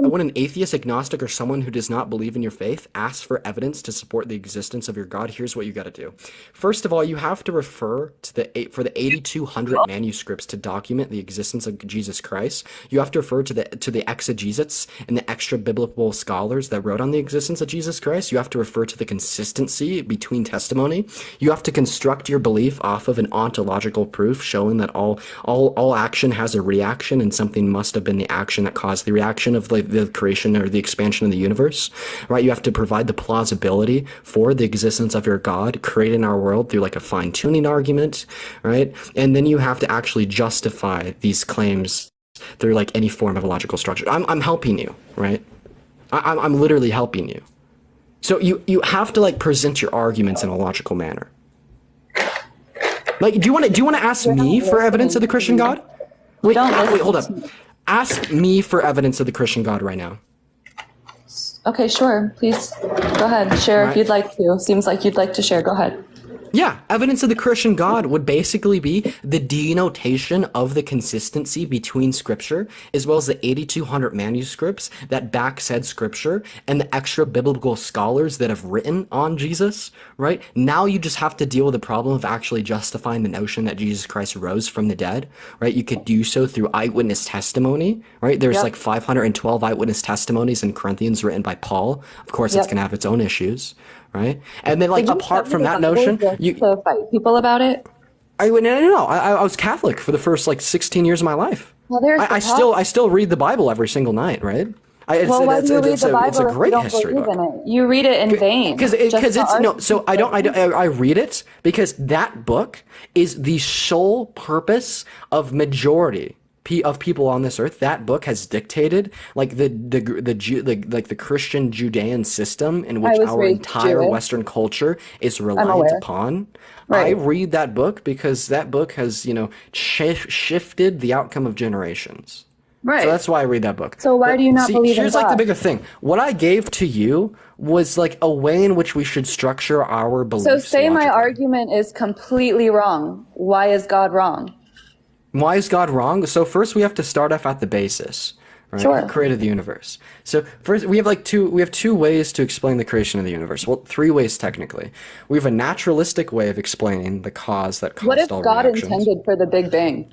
agnostic, or someone who does not believe in your faith asks for evidence to support the existence of your God, here's what you got to do. First of all, you have to refer to the 8,200 manuscripts to document the existence of Jesus Christ. You have to refer to the exegesis and the extra biblical scholars that wrote on the existence of Jesus Christ. You have to refer to the consistency between testimony. You have to construct your belief off of an ontological proof showing that all action has a reaction, and something must have been the action that caused the reaction of the creation or the expansion of the universe, right? You have to provide the plausibility for the existence of your God created in our world through like a fine-tuning argument, right? And then you have to actually justify these claims through like any form of a logical structure. I'm helping you, right? I'm literally helping you. So you have to like present your arguments in a logical manner. Like, do you want to ask me for evidence of the Christian God? Wait, hold up. Ask me for evidence of the Christian God right now. Okay, sure. Please go ahead. Share if you'd like to. Seems like you'd like to share. Go ahead. Yeah, evidence of the Christian God would basically be the denotation of the consistency between Scripture, as well as the 8,200 manuscripts that back said Scripture, and the extra biblical scholars that have written on Jesus, right? Now you just have to deal with the problem of actually justifying the notion that Jesus Christ rose from the dead, right? You could do so through eyewitness testimony, right? There's like 512 eyewitness testimonies in Corinthians written by Paul. Of course, it's going to have its own issues, right? And then like apart from that notion, you to fight people about it. I was Catholic for the first like 16 years of my life. Well, there's I still read the Bible every single night, right? Why do you read the Bible it's a great if you don't history believe book. in it? You read it in vain. Because it's no. So I read it because that book is the sole purpose of majority of people on this earth. That book has dictated like the Christian Judean system in which our entire Jewish. Western culture is reliant upon. Right. I read that book because that book has shifted the outcome of generations. Right. So that's why I read that book. So why do you not believe in here's God? like the bigger thing. What I gave to you was like a way in which we should structure our beliefs. So say my logically. argument is completely wrong. Why is God wrong? Why is God wrong? So first we have to start off at the basis. Right? Sure. Who created the universe? So first we have two ways to explain the creation of the universe. Well, three ways technically. We have a naturalistic way of explaining the cause that caused What if all God reactions. intended for the Big Bang?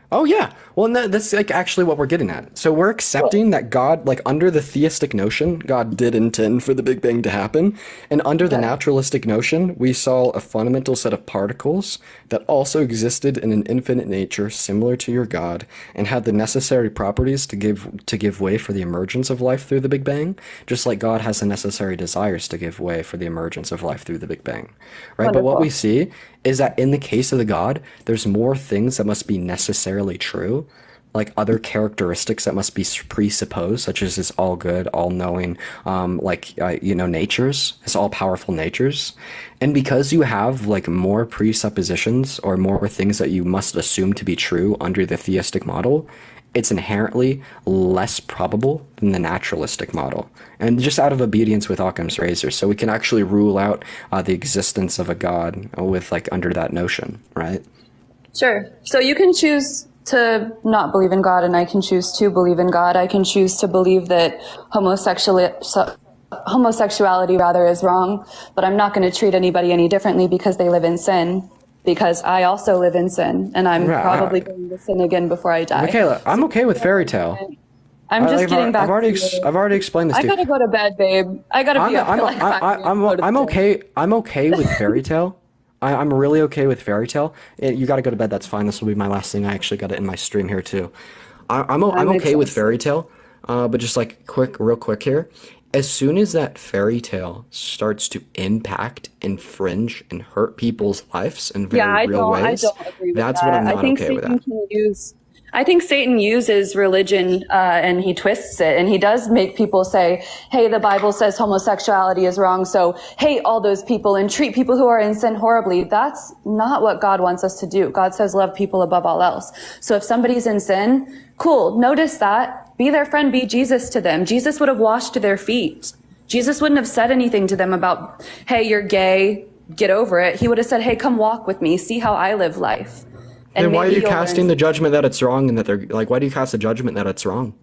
Oh yeah. Well, and that's like actually what we're getting at. So we're accepting that God, like under the theistic notion, God did intend for the Big Bang to happen. And under the naturalistic notion, we saw a fundamental set of particles that also existed in an infinite nature similar to your God and had the necessary properties to give way for the emergence of life through the Big Bang, just like God has the necessary desires to give way for the emergence of life through the Big Bang. Right? But what we see is that in the case of the God, there's more things that must be necessarily true, like other characteristics that must be presupposed, such as his all good, all knowing, natures, his all powerful natures. And because you have like more presuppositions or more things that you must assume to be true under the theistic model, it's inherently less probable than the naturalistic model. And just out of obedience with Occam's razor. So we can actually rule out the existence of a God with like under that notion, right? Sure. So you can choose to not believe in God, and I can choose to believe in God. I can choose to believe that homosexuality is wrong, but I'm not going to treat anybody any differently because they live in sin. Because I also live in sin, and I'm probably going to sin again before I die. Michaela, I'm okay with fairy tale. I'm just getting back. I've already explained this. I gotta go to bed, babe. I gotta be up. I'm okay with fairy tale. I'm really okay with fairy tale. You got to go to bed. That's fine. This will be my last thing. I actually got it in my stream here too. I'm okay with fairy tale, but just like real quick here. As soon as that fairy tale starts to impact, infringe, and hurt people's lives in very real ways, I don't agree with that's that. what I'm not okay with. I think Satan uses religion and he twists it, and he does make people say, hey, the Bible says homosexuality is wrong, so hate all those people and treat people who are in sin horribly. That's not what God wants us to do. God says love people above all else. So if somebody's in sin, cool, notice that. Be their friend, be Jesus to them. Jesus would have washed their feet. Jesus wouldn't have said anything to them about, hey, you're gay, get over it. He would have said, hey, come walk with me, see how I live life. And then why are maybe you you'll casting learn the judgment that it's wrong and that they're like, why do you cast the judgment that it's wrong?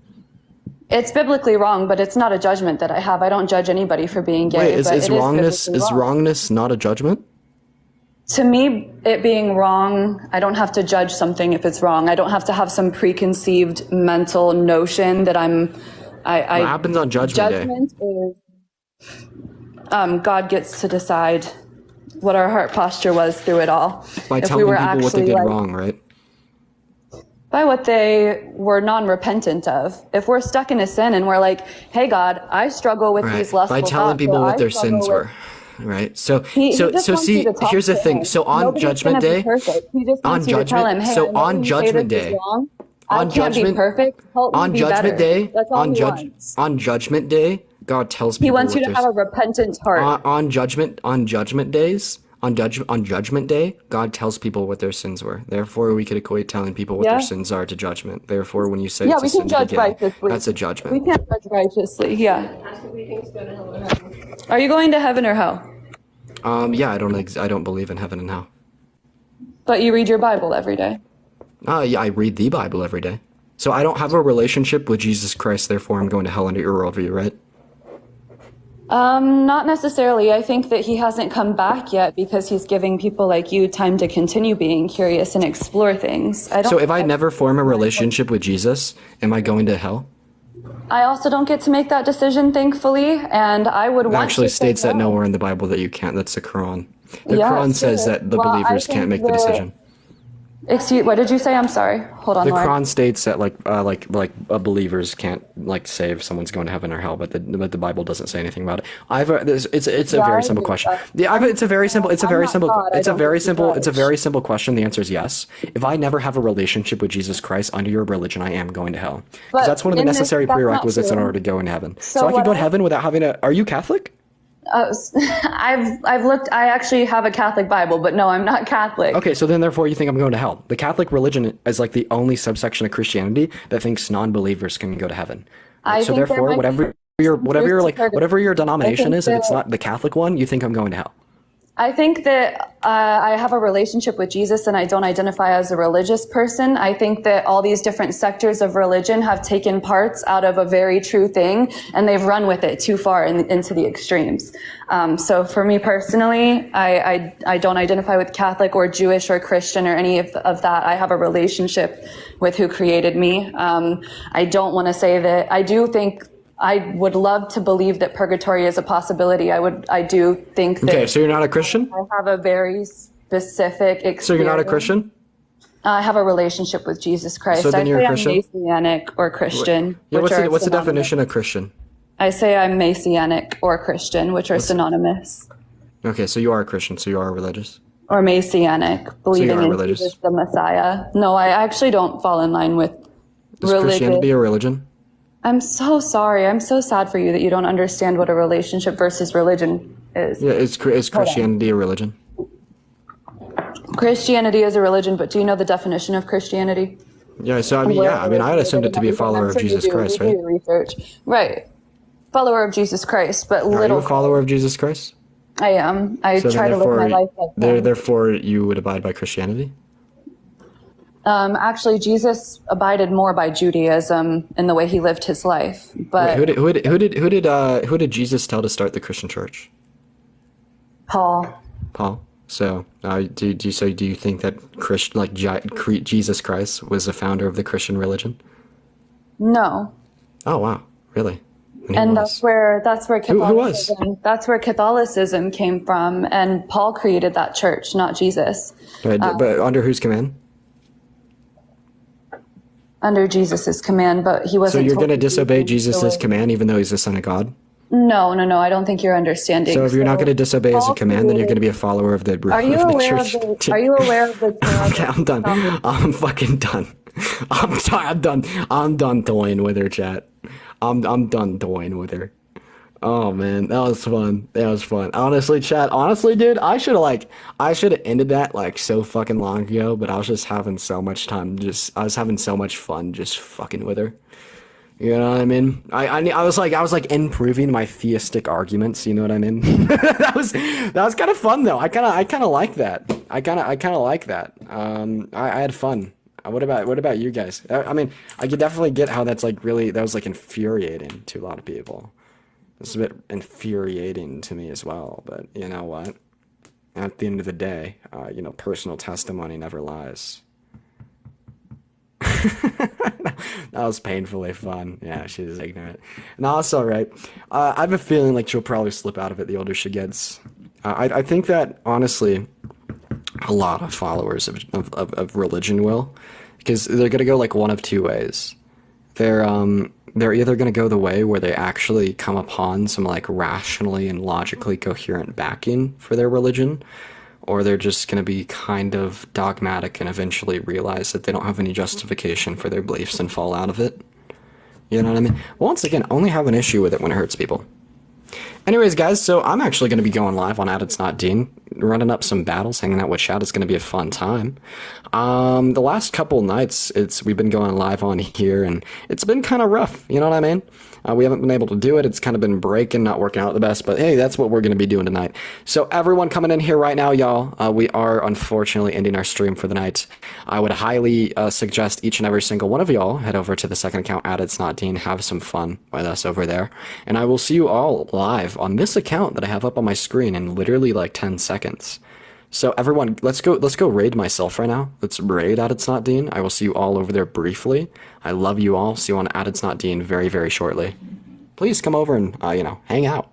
It's biblically wrong, but it's not a judgment that I have. I don't judge anybody for being gay. Wait, but it is biblically wrong. wrongness not a judgment? To me, it being wrong, I don't have to judge something if it's wrong. I don't have to have some preconceived mental notion that what happens on Judgment Day? Judgment is God gets to decide what our heart posture was through it all. By If telling we were people what they actually, did like, wrong, right? by what they were non-repentant of. If we're stuck in a sin and we're like, hey God, I struggle with Right. these lustful By telling thoughts, people or what I their struggle sins with- were. Right. So He just wants you see, to talk here's the to thing. him. So on Nobody's Judgment gonna be Day, perfect. He just on wants you to tell him, Judgment, hey, so I know on you say Judgment this is Day, wrong. I on can't be Judgment, perfect. Help me on be Judgment better. Day, That's all he wants. on Judgment Day, God tells He people wants you what to their have a repentant heart. on Judgment Day, God tells people what their sins were. Therefore, we could equate telling people what Yeah. their sins are to judgment. Therefore, when you say Yeah, it's a we sin can to be judge gay, righteously. that's a We judgment. can't judge righteously. Yeah. Are you going to heaven or hell? Yeah, I don't believe in heaven and hell. But you read your Bible every day. Yeah, I read the Bible every day. So I don't have a relationship with Jesus Christ, therefore I'm going to hell under your worldview, right? Not necessarily. I think that he hasn't come back yet because he's giving people like you time to continue being curious and explore things. So if I never form a relationship with Jesus, am I going to hell? I also don't get to make that decision, thankfully, and I would It want actually to say states that no. nowhere in the Bible that you can't. That's the Quran. The Yeah, Quran it's says true. that the Well, I believers think can't make the that- decision. Excuse, what did you say? I'm sorry. Hold on, The Lord. Quran states that believers can't say if someone's going to heaven or hell, but the Bible doesn't say anything about it. It's a Yeah, I very simple agree question. with that. It's a very simple I'm not God. I don't get to it's a judge. very simple question. The answer is yes. If I never have a relationship with Jesus Christ under your religion, I am going to hell. But Because that's one of the in this- necessary that's not prerequisites in true. order to go into heaven. So So I what could go I- to heaven without having a. Are you Catholic? I've looked. I actually have a Catholic Bible, but no, I'm not Catholic. Okay, so then therefore you think I'm going to hell. The Catholic religion is like the only subsection of Christianity that thinks non-believers can go to heaven. I So think there therefore, might whatever be your some whatever your truth to whatever your denomination think is, if it's that- not the Catholic one, you think I'm going to hell. I think that I have a relationship with Jesus and I don't identify as a religious person. I think that all these different sectors of religion have taken parts out of a very true thing and they've run with it too far into the extremes. So for me personally, I don't identify with Catholic or Jewish or Christian or any of that. I have a relationship with who created me. I don't want to say that I do think I would love to believe that purgatory is a possibility. I do think that. Okay, so you're not a Christian? I have a very specific experience. So you're not a Christian? I have a relationship with Jesus Christ. So then I you're say a Christian? I'm Messianic or Christian. Yeah, which what's are the synonymous. definition of Christian? I say I'm Messianic or Christian, which are synonymous. Okay, so you are a Christian, so you are religious. Or Messianic, believing are in religious. Jesus the Messiah. No, I actually don't fall in line with Is Christianity a religion? I'm so sorry. I'm so sad for you that you don't understand what a relationship versus religion is. Yeah, is Christianity a religion? Christianity is a religion, but do you know the definition of Christianity? Yeah, so I mean, I'd assumed it to be a follower of Jesus Christ, You right? do your research. Right. Follower of Jesus Christ, but Are you little. a follower of Jesus Christ? I am. I So then try to live my life like him. therefore you would abide by Christianity? Actually, Jesus abided more by Judaism in the way he lived his life. But Wait, who did Jesus tell to start the Christian church? Paul. Paul. So, do you think that Jesus Christ was the founder of the Christian religion? No. Oh wow, really? And that's where Who was? That's where Catholicism came from, and Paul created that church, not Jesus. But under whose command? Under Jesus's command, but he So wasn't. you're told going to to disobey do Jesus' so. command, even though he's the Son of God? No. I don't think you're understanding. So if you're not going to disobey his Paul command, then you're going to be a created- follower of the Are you of the aware of church. the? Are you aware of the? Torah? Okay, I'm done. I'm fucking done. I'm sorry. I'm done. I'm done toying with her, chat. I'm done toying with her. Oh man, that was fun. That was fun. Honestly, chat. Honestly, dude, I should have ended that like so fucking long ago. But I was just having so much time. I was having so much fun just fucking with her. You know what I mean? I was like improving my theistic arguments. You know what I mean? that was kind of fun though. I kind of like that. I kind of like that. I had fun. What about you guys? I mean, I could definitely get how that was like infuriating to a lot of people. It's a bit infuriating to me as well. But you know what? At the end of the day, personal testimony never lies. That was painfully fun. Yeah, she is ignorant. No, it's alright. I have a feeling like she'll probably slip out of it the older she gets. I think that, honestly, a lot of followers of religion will. Because they're going to go like one of two ways. They're either going to go the way where they actually come upon some like rationally and logically coherent backing for their religion, or they're just going to be kind of dogmatic and eventually realize that they don't have any justification for their beliefs and fall out of it. You know what I mean? Once again, only have an issue with it when it hurts people. Anyways, guys, so I'm actually going to be going live on It's Not Dean, running up some battles, hanging out with chat. It's going to be a fun time. The last couple nights, we've been going live on here, and it's been kind of rough. You know what I mean? We haven't been able to do it. It's kind of been breaking, not working out the best. But hey, that's what we're going to be doing tonight. So everyone coming in here right now, y'all, we are unfortunately ending our stream for the night. I would highly suggest each and every single one of y'all head over to the second account It's Not Dean, have some fun with us over there, and I will see you all live on this account that I have up on my screen in literally like 10 seconds. So everyone, let's go raid myself right now. Let's raid It's Not Dean. I will see you all over there briefly. I love you all. See you on It's Not Dean very, very shortly. Please come over and hang out.